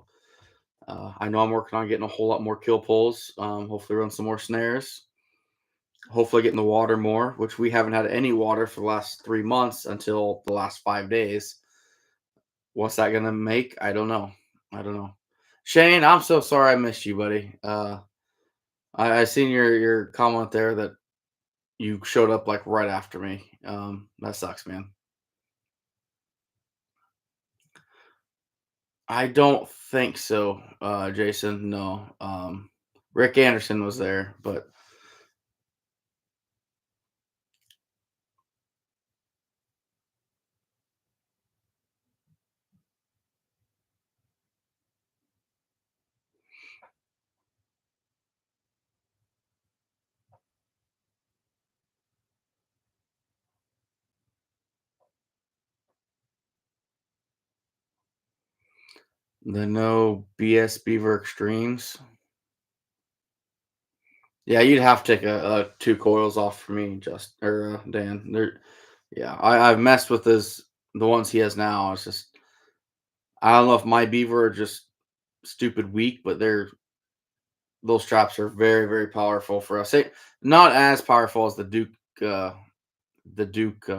I know I'm working on getting a whole lot more kill pulls. Hopefully, run some more snares. Hopefully, get in the water more, which we haven't had any water for the last 3 months until the last 5 days. What's that going to make? I don't know. I don't know. Shane, I'm so sorry I missed you, buddy. I seen your comment there that you showed up like right after me. That sucks, man. I don't think so, Jason. No. Rick Anderson was there, but the no BS Beaver Extremes. Yeah, you'd have to take a two coils off for me, just or Dan. Yeah, I've messed with his the ones he has now. It's just I don't know if my Beaver are just stupid weak, but those straps are very very powerful for us. Not as powerful as uh, the Duke.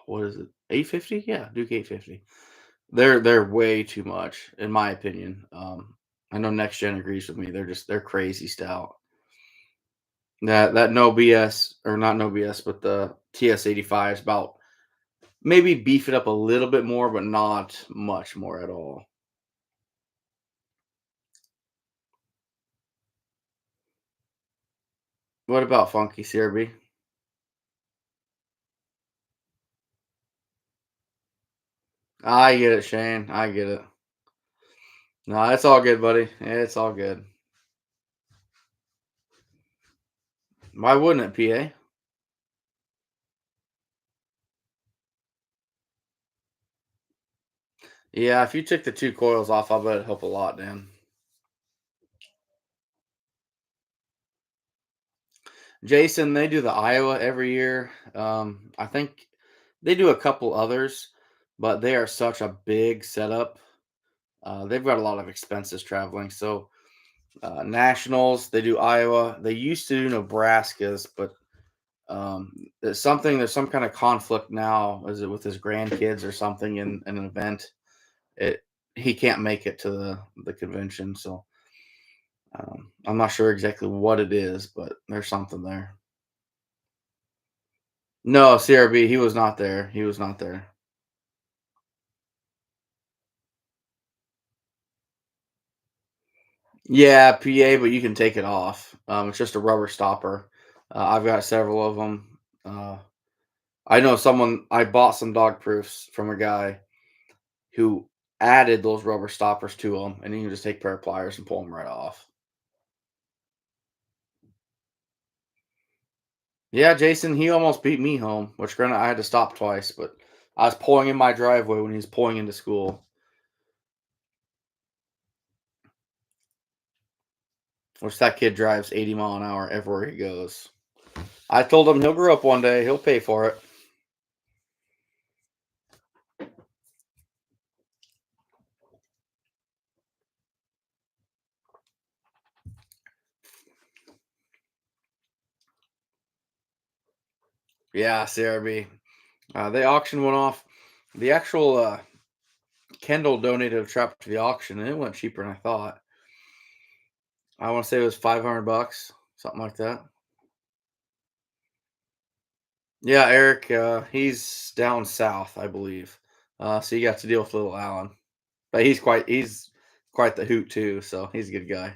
What is it? 850? Yeah, Duke 850. They're way too much in my opinion. I know next gen agrees with me. They're crazy stout. That no BS or not no BS, but the TS 85 is about maybe beef it up a little bit more, but not much more at all. What about Funky CRB? I get it, Shane. I get it. No, it's all good, buddy. It's all good. Why wouldn't it, PA? Yeah, if you took the two coils off, I bet it'd help a lot, Dan. Jason, they do the Iowa every year. I think they do a couple others, but they are such a big setup. They've got a lot of expenses traveling. So nationals, they do Iowa. They used to do Nebraska's, but there's some kind of conflict now. Is it with his grandkids or something in an event? It he can't make it to the convention, so I'm not sure exactly what it is, but there's something there. No, CRB, he was not there. He was not there. Yeah, PA, but you can take it off. It's just a rubber stopper. I've got several of them. I know someone. I bought some dog proofs from a guy who added those rubber stoppers to them, and you can just take a pair of pliers and pull them right off. Yeah, Jason, he almost beat me home, which granted I had to stop twice, but I was pulling in my driveway when he was pulling into school, which that kid drives 80 mile an hour everywhere he goes. I told him he'll grow up one day, he'll pay for it. Yeah, CRB. They auction went off. The actual Kendall donated a trap to the auction, and it went cheaper than I thought. I want to say it was $500, something like that. Yeah, Eric, he's down south, I believe. So you got to deal with little Alan, but he's quite the hoot too. So he's a good guy.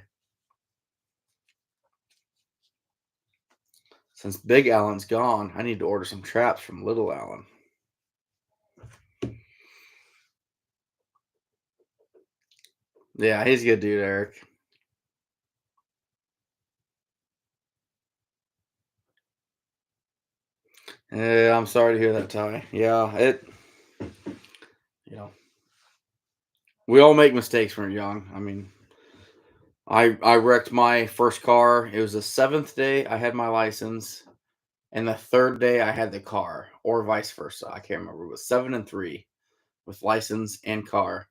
Since Big Alan's gone, I need to order some traps from Little Alan. Yeah, he's a good dude, Eric. Yeah, I'm sorry to hear that, Ty. Yeah, you know, we all make mistakes when we're young. I mean, I wrecked my first car. It was the seventh day I had my license. and the third day I had the car, or vice versa. I can't remember. It was 7 and 3 with license and car.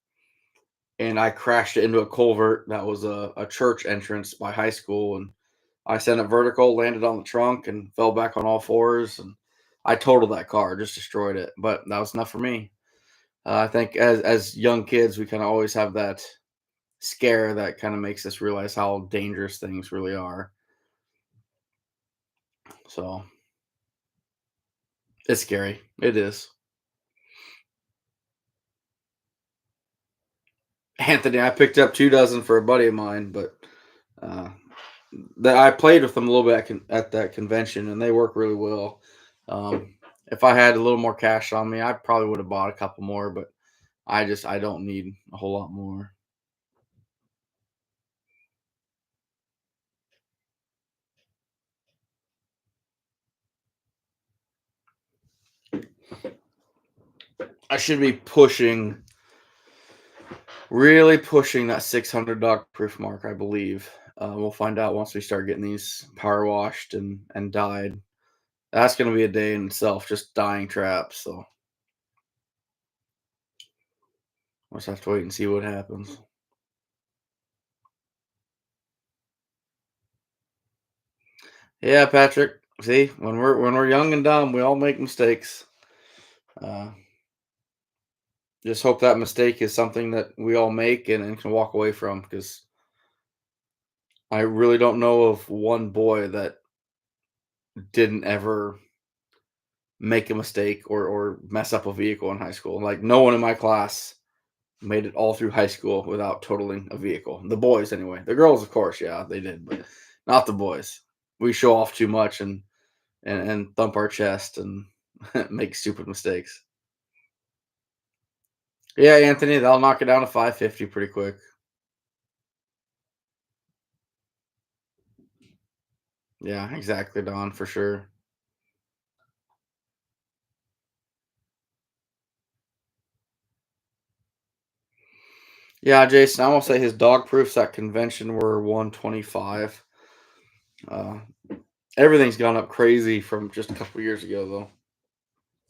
And I crashed it into a culvert that was a church entrance by high school. And I sent it vertical, landed on the trunk, and fell back on all fours. And I totaled that car, just destroyed it. But that was enough for me. I think as young kids, we kind of always have that scare that kind of makes us realize how dangerous things really are. So it's scary. It is. Anthony, I picked up 2 dozen for a buddy of mine, but uh, that I played with them a little bit at that convention, and they work really well. If I had a little more cash on me, I probably would have bought a couple more, but I don't need a whole lot more. I should be really pushing that $600 proof mark. I believe we'll find out once we start getting these power washed and dyed. That's going to be a day in itself, just dyeing traps. So we'll just have to wait and see what happens. Yeah, Patrick. See, when we're young and dumb, we all make mistakes. Uh, just hope that mistake is something that we all make and can walk away from. Because I really don't know of one boy that didn't ever make a mistake or mess up a vehicle in high school. Like no one in my class made it all through high school without totaling a vehicle. The boys, anyway. The girls, of course, yeah, they did, but not the boys. We show off too much and thump our chest and make stupid mistakes. Yeah, Anthony, they'll knock it down to 550 pretty quick. Yeah, exactly, Don, for sure. Yeah, Jason, I will say his dog proofs at convention were 125. Uh, everything's gone up crazy from just a couple years ago, though.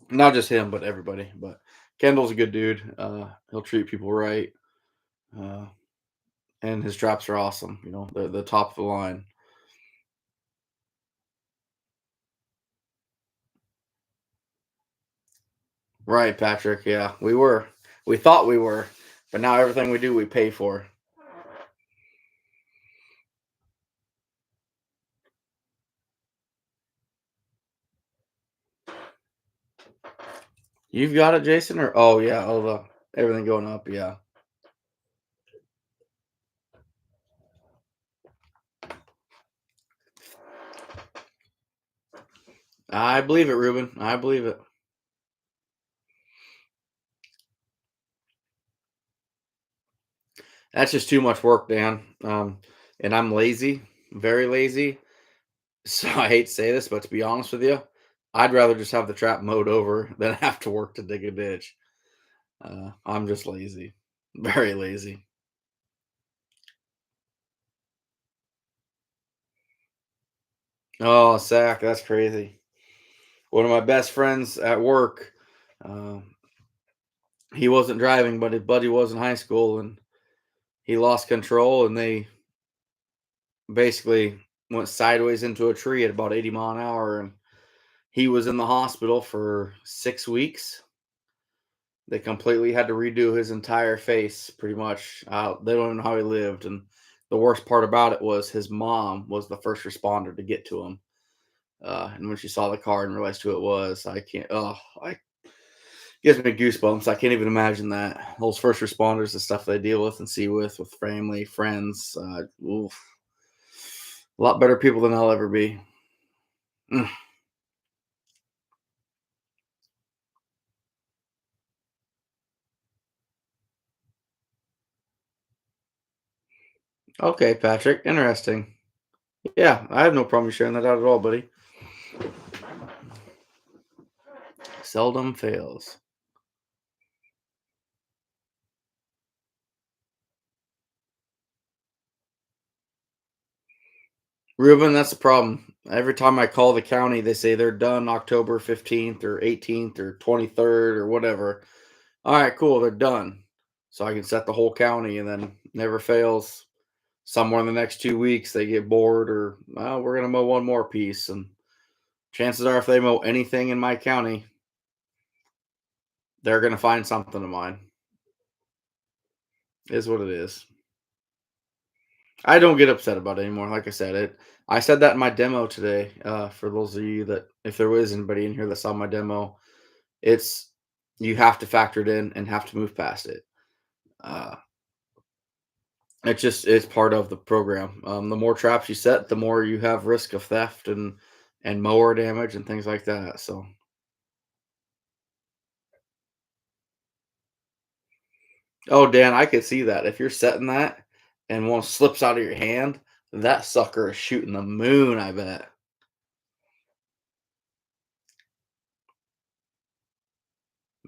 Not just him, but everybody. But Kendall's a good dude. He'll treat people right, uh, and his traps are awesome. The top of the line. Right, Patrick. Yeah, we were. We thought we were, but now everything we do, we pay for. You've got it, Jason, or oh yeah, oh the everything going up. Yeah, I believe it, Ruben. I believe it. That's just too much work, Dan. And I'm lazy, very lazy. So I hate to say this, but to be honest with you, I'd rather just have the trap mowed over than have to work to dig a ditch. I'm just lazy, very lazy. Oh, Sack, that's crazy. One of my best friends at work, uh, he wasn't driving, but his buddy was in high school, and he lost control, and they basically went sideways into a tree at about 80 mile an hour, and he was in the hospital for 6 weeks. They completely had to redo his entire face, pretty much. They don't even know how he lived, and the worst part about it was his mom was the first responder to get to him. And when she saw the car and realized who it was, I can't. Oh, I gives me goosebumps. I can't even imagine that. Those first responders, the stuff they deal with and see with family, friends. Oof, a lot better people than I'll ever be. Mm. Okay, Patrick. Interesting. Yeah, I have no problem sharing that out at all, buddy. Seldom fails. Ruben, that's the problem. Every time I call the county, they say they're done October 15th or 18th or 23rd or whatever. All right, cool, they're done. So I can set the whole county, and then never fails. Somewhere in the next 2 weeks, they get bored, or well, we're gonna mow one more piece. And chances are, if they mow anything in my county, they're gonna find something of mine. Is what it is. I don't get upset about it anymore. Like I said, I said that in my demo today. For those of you that, if there was anybody in here that saw my demo, it's you have to factor it in and have to move past it. Uh, it's part of the program. The more traps you set, the more you have risk of theft and mower damage and things like that. So, oh Dan, I could see that if you're setting that and one slips out of your hand, that sucker is shooting the moon. I bet.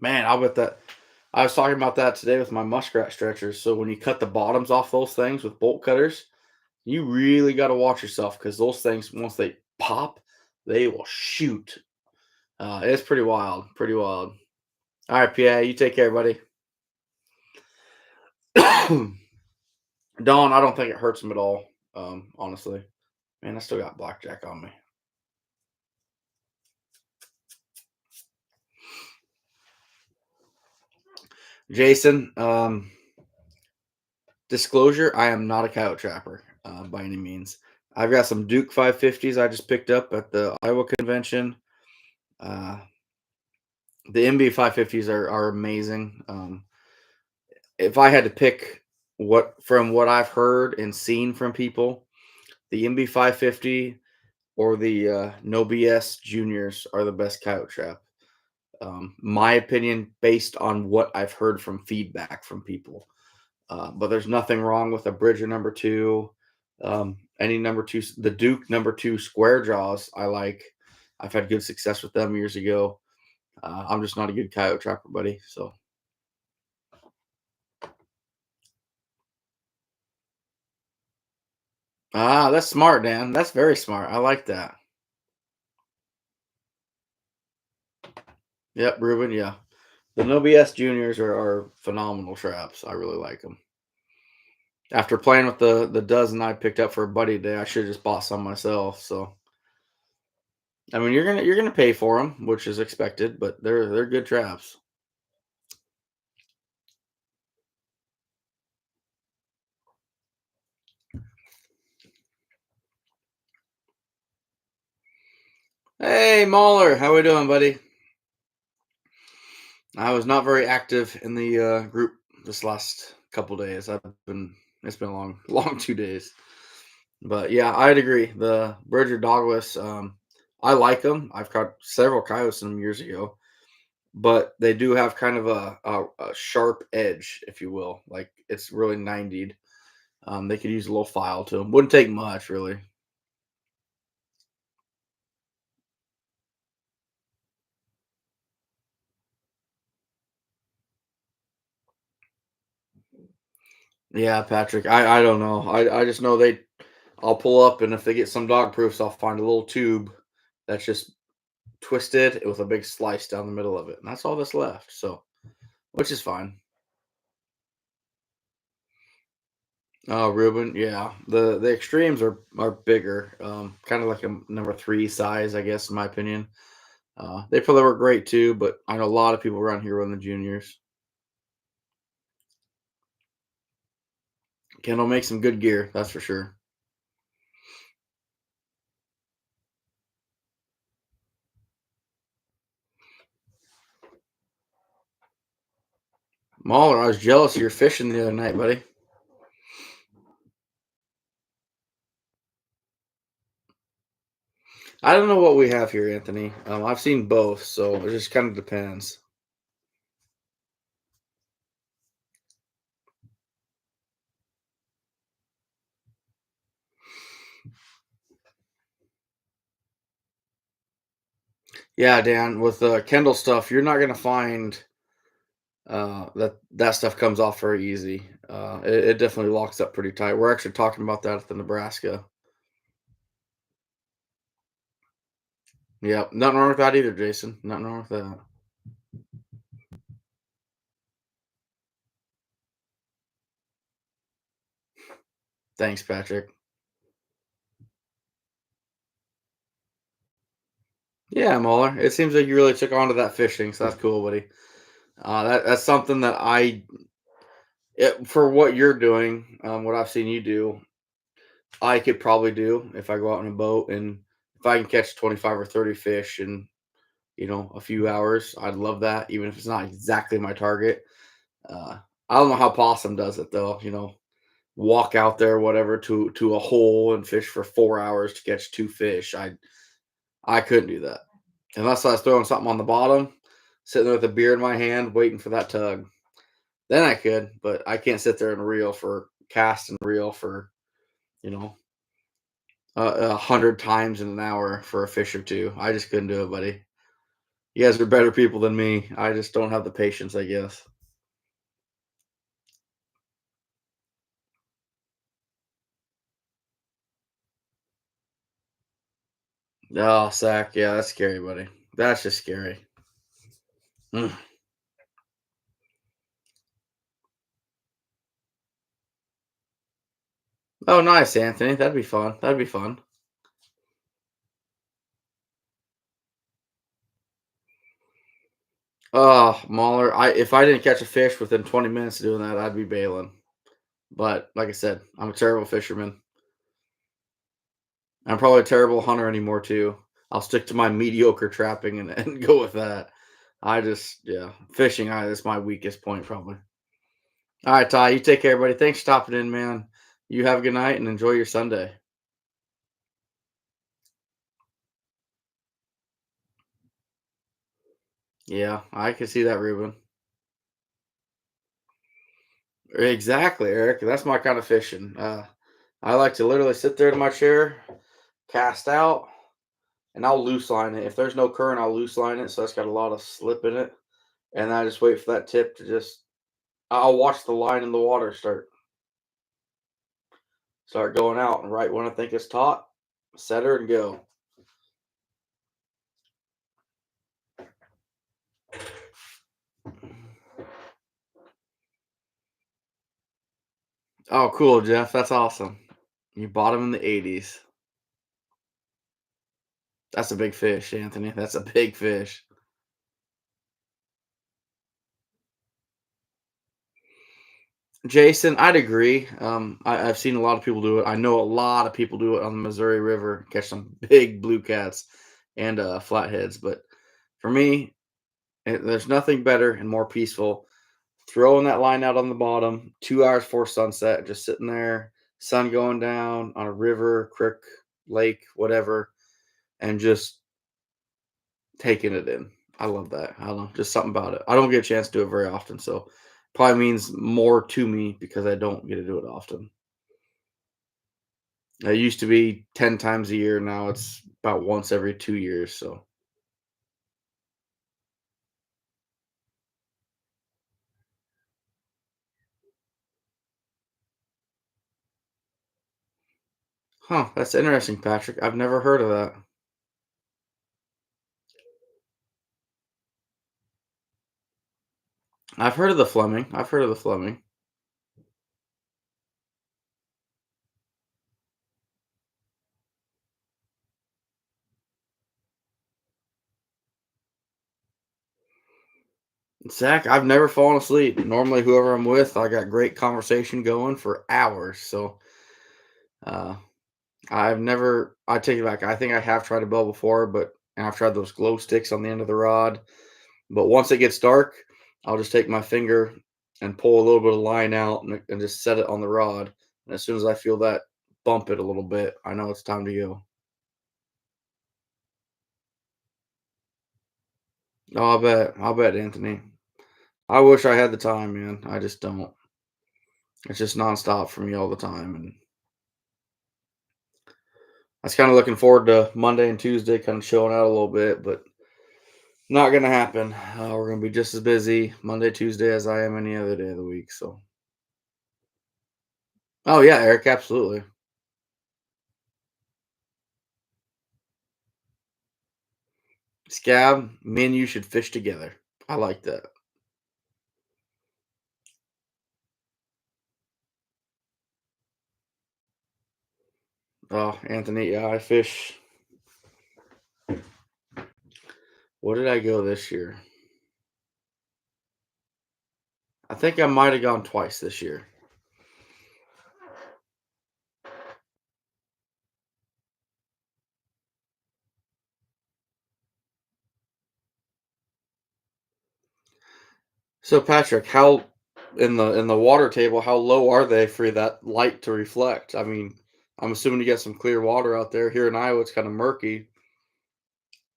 Man, I'll bet that. I was talking about that today with my muskrat stretchers. So when you cut the bottoms off those things with bolt cutters, you really got to watch yourself because those things, once they pop, they will shoot. It's pretty wild. Pretty wild. All right, PA, you take care, buddy. Dawn, I don't think it hurts him at all. Honestly, man, I still got blackjack on me. Jason, disclosure: I am not a coyote trapper by any means. I've got some Duke 550s I just picked up at the Iowa convention. Uh, the MB 550s are amazing. If I had to pick what I've heard and seen from people, the MB 550 or the No BS Juniors are the best coyote trap. My opinion, based on what I've heard from feedback from people. But there's nothing wrong with a Bridger number two. Any number two, the Duke number two square jaws, I like. I've had good success with them years ago. I'm just not a good coyote trapper, buddy. So, that's smart, Dan. That's very smart. I like that. Yep, Ruben. Yeah, the No BS Juniors are phenomenal traps. I really like them. After playing with the dozen I picked up for a buddy today, I should have just bought some myself. So, I mean, you're gonna pay for them, which is expected, but they're good traps. Hey, Mauler, how we doing, buddy? I was not very active in the group this last couple days. It's been a long, long 2 days. But yeah, I'd agree. The Bridger Douglas, I like them. I've caught several coyotes in them years ago, but they do have kind of a sharp edge, if you will. Like it's really 90'd. They could use a little file to them. Wouldn't take much, really. Yeah, Patrick. I don't know. I just know I'll pull up, and if they get some dog proofs, I'll find a little tube that's just twisted with a big slice down the middle of it, and that's all that's left. So, which is fine. Oh, Ruben, yeah. The extremes are bigger, kind of like a number three size, I guess, in my opinion. They probably work great too, but I know a lot of people around here run the juniors. Kendall makes some good gear, that's for sure. Mahler, I was jealous of your fishing the other night, buddy. I don't know what we have here, Anthony. I've seen both, so it just kind of depends. Yeah, Dan, with Kendall stuff, you're not gonna find that stuff comes off very easy. It definitely locks up pretty tight. We're actually talking about that at the Nebraska. Yep. Nothing wrong with that either, Jason. Nothing wrong with that. Thanks, Patrick. Yeah, Muller. It seems like you really took on to that fishing, so that's cool, buddy. That's something that for what you're doing, what I've seen you do, I could probably do if I go out in a boat and if I can catch 25 or 30 fish in, a few hours. I'd love that, even if it's not exactly my target. Uh, I don't know how possum does it though. Walk out there, whatever, to a hole and fish for 4 hours to catch two fish. I couldn't do that unless I was throwing something on the bottom, sitting there with a beer in my hand, waiting for that tug. Then I could, but I can't sit there and reel for cast and reel for you know 100 times in an hour for a fish or two. I just couldn't do it, buddy. You guys are better people than me. I just don't have the patience, I guess. Oh, sack. Yeah, that's scary, buddy. That's just scary. Mm. Oh, nice, Anthony. That'd be fun. That'd be fun. Oh, Mauler. If I didn't catch a fish within 20 minutes of doing that, I'd be bailing. But like I said, I'm a terrible fisherman. I'm probably a terrible hunter anymore too. I'll stick to my mediocre trapping and go with that. Yeah, fishing. That's my weakest point probably. All right, Ty. You take care, buddy. Thanks for stopping in, man. You have a good night and enjoy your Sunday. Yeah, I can see that, Ruben. Exactly, Eric. That's my kind of fishing. I like to literally sit there in my chair, cast out, and I'll loose line it. If there's no current, I'll loose line it, so it's got a lot of slip in it, and I just wait for that tip to just. I'll watch the line in the water start going out, and right when I think it's taut, set her and go. Oh, cool, Jeff. That's awesome. You bought him in the '80s. That's a big fish, Anthony. That's a big fish. Jason, I'd agree. I've seen a lot of people do it. I know a lot of people do it on the Missouri River, catch some big blue cats and flatheads. But for me, there's nothing better and more peaceful throwing that line out on the bottom 2 hours before sunset, just sitting there, sun going down on a river, creek, lake, whatever, and just taking it in. I love that. I don't know, just something about it. I don't get a chance to do it very often, so probably means more to me because I don't get to do it often. It used to be 10 times a year. Now it's about once every 2 years. So, huh? That's interesting, Patrick. I've never heard of that. I've heard of the Fleming. I've heard of the Fleming. Zach, I've never fallen asleep. Normally, whoever I'm with, I got great conversation going for hours. So, uh, I've never. I take it back. I think I have tried a bell before, but and I've tried those glow sticks on the end of the rod. But once it gets dark, I'll just take my finger and pull a little bit of line out and just set it on the rod. And as soon as I feel that bump it a little bit, I know it's time to go. Oh, I'll bet, Anthony. I wish I had the time, man. I just don't. It's just nonstop for me all the time, and I was kind of looking forward to Monday and Tuesday, kind of chilling out a little bit, but not gonna happen. We're gonna be just as busy Monday, Tuesday as I am any other day of the week. So, oh yeah, Eric, absolutely. Scab, me and you should fish together. I like that. Oh, Anthony, yeah, I fish. What did I go this year? I think I might have gone twice this year. So Patrick, how in the water table, how low are they for that light to reflect? I mean, I'm assuming you get some clear water out there. Here in Iowa, it's kind of murky.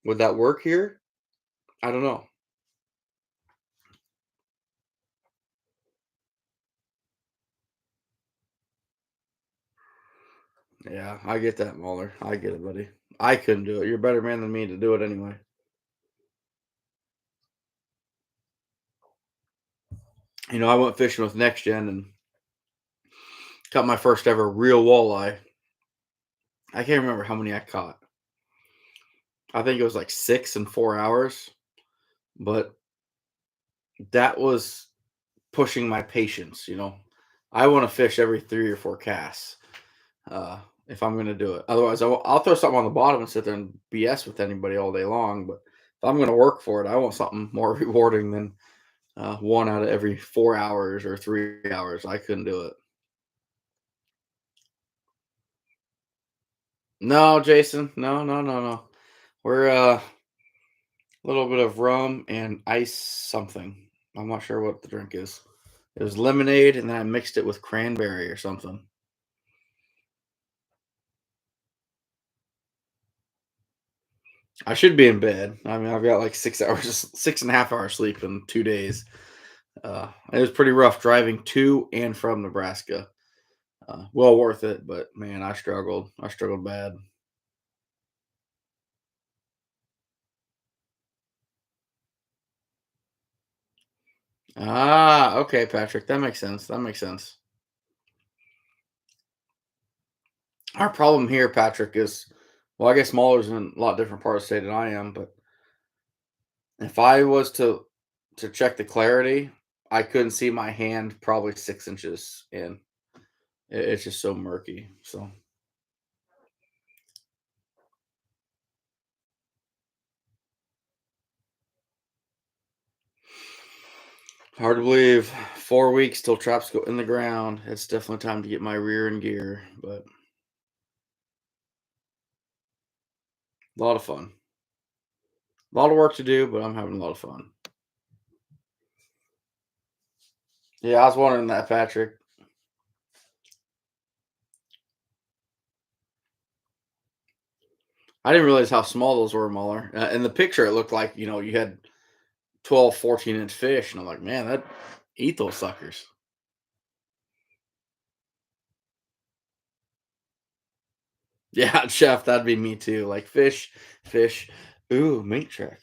Would that work here? I don't know. Yeah, I get that, Muller. I get it, buddy. I couldn't do it. You're a better man than me to do it anyway. I went fishing with Next Gen and caught my first ever real walleye. I can't remember how many I caught. I think it was like 6 in 4 hours, but that was pushing my patience. I want to fish every 3 or 4 casts uh, if I'm going to do it. Otherwise, I'll throw something on the bottom and sit there and BS with anybody all day long. But if I'm going to work for it, I want something more rewarding than one out of every 4 hours or 3 hours. I couldn't do it. No, Jason. No, no, no, no. We're a little bit of rum and ice something. I'm not sure what the drink is. It was lemonade, and then I mixed it with cranberry or something. I should be in bed. I mean, I've got like 6 hours, 6.5 hours sleep in 2 days. It was pretty rough driving to and from Nebraska. Well worth it, but man, I struggled. I struggled bad. Ah, okay, Patrick. That makes sense. That makes sense. Our problem here, Patrick, is well, I guess Mahler's in a lot different part of the state than I am, but if I was to check the clarity, I couldn't see my hand probably 6 inches in. It's just so murky. So hard to believe. 4 weeks till traps go in the ground. It's definitely time to get my rear in gear, but a lot of fun. A lot of work to do, but I'm having a lot of fun. Yeah, I was wondering that, Patrick. I didn't realize how small those were, Muller. In the picture, it looked like you had 12, 14-inch fish, and I'm like, man, that eat those suckers. Yeah, chef, that'd be me too. Like fish, fish. Ooh, mink track.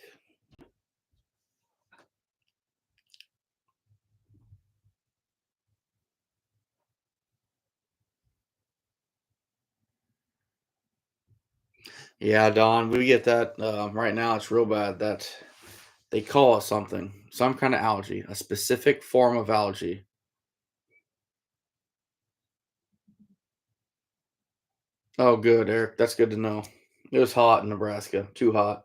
Yeah, Don, we get that right now. It's real bad. That they call it something, some kind of algae, a specific form of algae. Oh, good, Eric. That's good to know. It was hot in Nebraska. Too hot.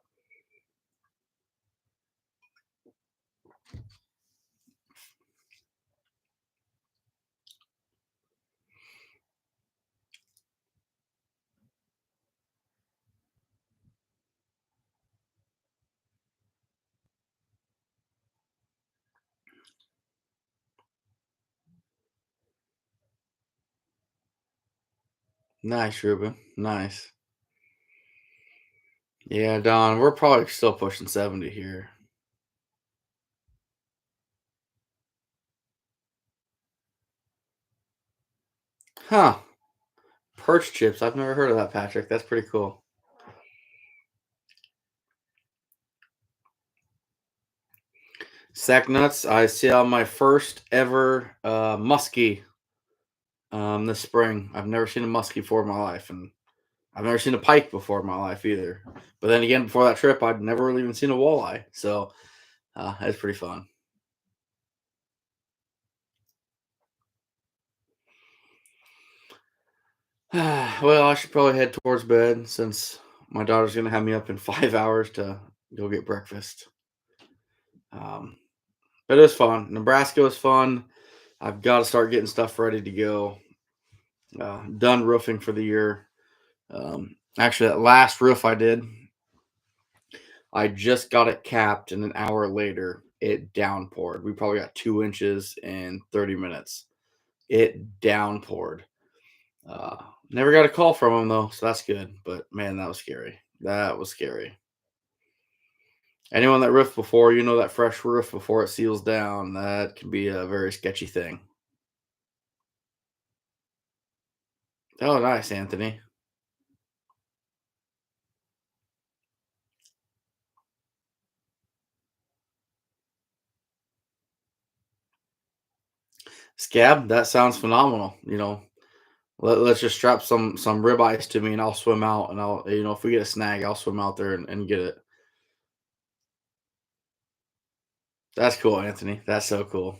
Nice, Ruben. Nice. Yeah, Don, we're probably still pushing 70 here. Huh. Perch chips. I've never heard of that, Patrick. That's pretty cool. Sack nuts. I see on my first ever muskie this spring. I've never seen a muskie before in my life, and I've never seen a pike before in my life either. But then again, before that trip, I'd never really even seen a walleye. So it's pretty fun. Well, I should probably head towards bed since my daughter's going to have me up in 5 hours to go get breakfast. Um, but it was fun. Nebraska was fun. I've got to start getting stuff ready to go. Done roofing for the year. Actually, that last roof I did, I just got it capped, and an hour later, it downpoured. We probably got 2 inches in 30 minutes. It downpoured. Never got a call from him though, so that's good. But man, that was scary. That was scary. Anyone that roofed before, you know that fresh roof before it seals down, that can be a very sketchy thing. Oh, nice, Anthony. Scab, that sounds phenomenal. Let's just strap some ribeyes to me, and I'll swim out, and I'll if we get a snag, I'll swim out there and get it. That's cool, Anthony. That's so cool.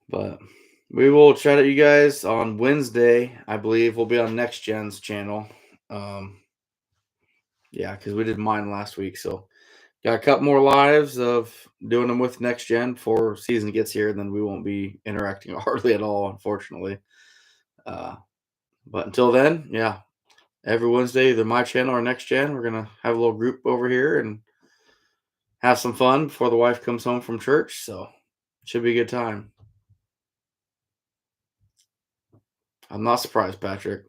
But we will chat at you guys on Wednesday. I believe we'll be on Next Gen's channel. Um, yeah, because we did mine last week, so got a couple more lives of doing them with Next Gen before season gets here. Then we won't be interacting hardly at all, unfortunately. Uh, but until then, yeah, every Wednesday, either my channel or Next Gen, we're gonna have a little group over here and have some fun before the wife comes home from church. So should be a good time. I'm not surprised, Patrick.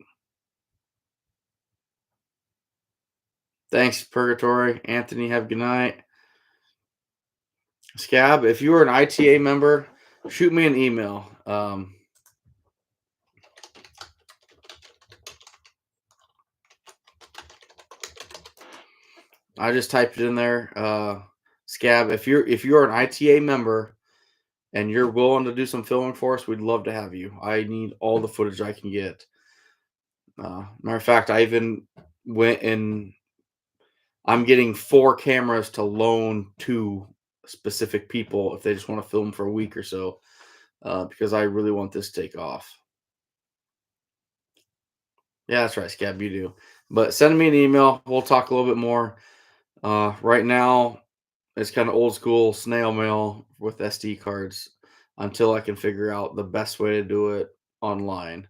Thanks, Purgatory. Anthony, have a good night. Scab, if you are an ITA member, shoot me an email. I just typed it in there. Scab, if you're an ITA member and you're willing to do some filming for us, we'd love to have you. I need all the footage I can get. Matter of fact, I even went and I'm getting 4 cameras to loan to specific people if they just want to film for a week or so, because I really want this to take off. Yeah, that's right, Scab, you do. But send me an email. We'll talk a little bit more. Right now, it's kind of old school snail mail with SD cards until I can figure out the best way to do it online,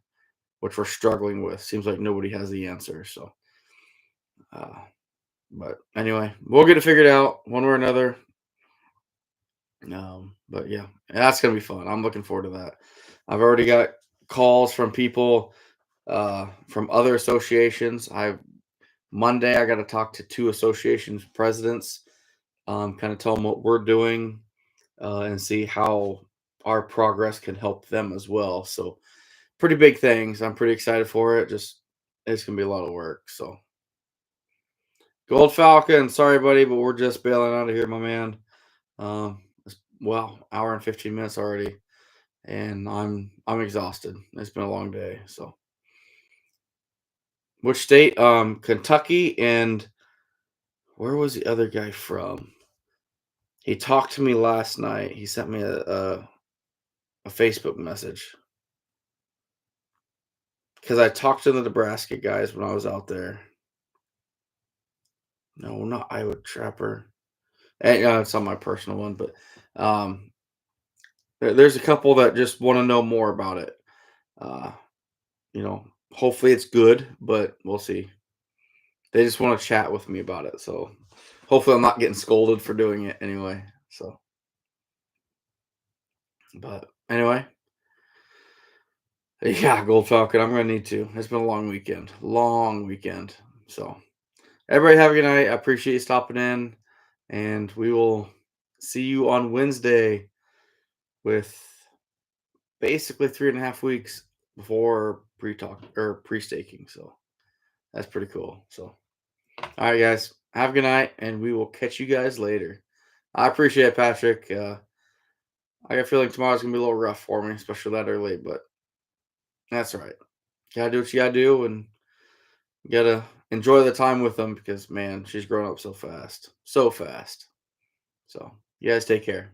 which we're struggling with. Seems like nobody has the answer. So, uh, but anyway, we'll get it figured out one way or another. But yeah, that's gonna be fun. I'm looking forward to that. I've already got calls from people from other associations. I Monday I got to talk to 2 associations presidents, kind of tell them what we're doing, and see how our progress can help them as well. So pretty big things. I'm pretty excited for it. Just it's gonna be a lot of work. So Gold Falcon, sorry buddy, but we're just bailing out of here, my man. Wow, hour and 15 minutes already, and I'm exhausted. It's been a long day. So which state? Kentucky, and where was the other guy from? He talked to me last night. He sent me a Facebook message because I talked to the Nebraska guys when I was out there. No, not Iowa Trapper. And, it's on my personal one, but um, there's a couple that just want to know more about it. Uh, hopefully it's good, but we'll see. They just want to chat with me about it, so hopefully I'm not getting scolded for doing it anyway. So, but anyway, yeah, Gold Falcon. I'm gonna need to. It's been a long weekend. So, everybody have a good night. I appreciate you stopping in, and we will see you on Wednesday with basically 3.5 weeks before pre-talk or pre-staking. So that's pretty cool. So, all right, guys, have a good night, and we will catch you guys later. I appreciate it, Patrick. I got a feeling tomorrow's gonna be a little rough for me, especially that early, but That's right. Gotta do what you gotta do, and you gotta enjoy the time with them because man, she's grown up so fast. So fast. So you guys take care.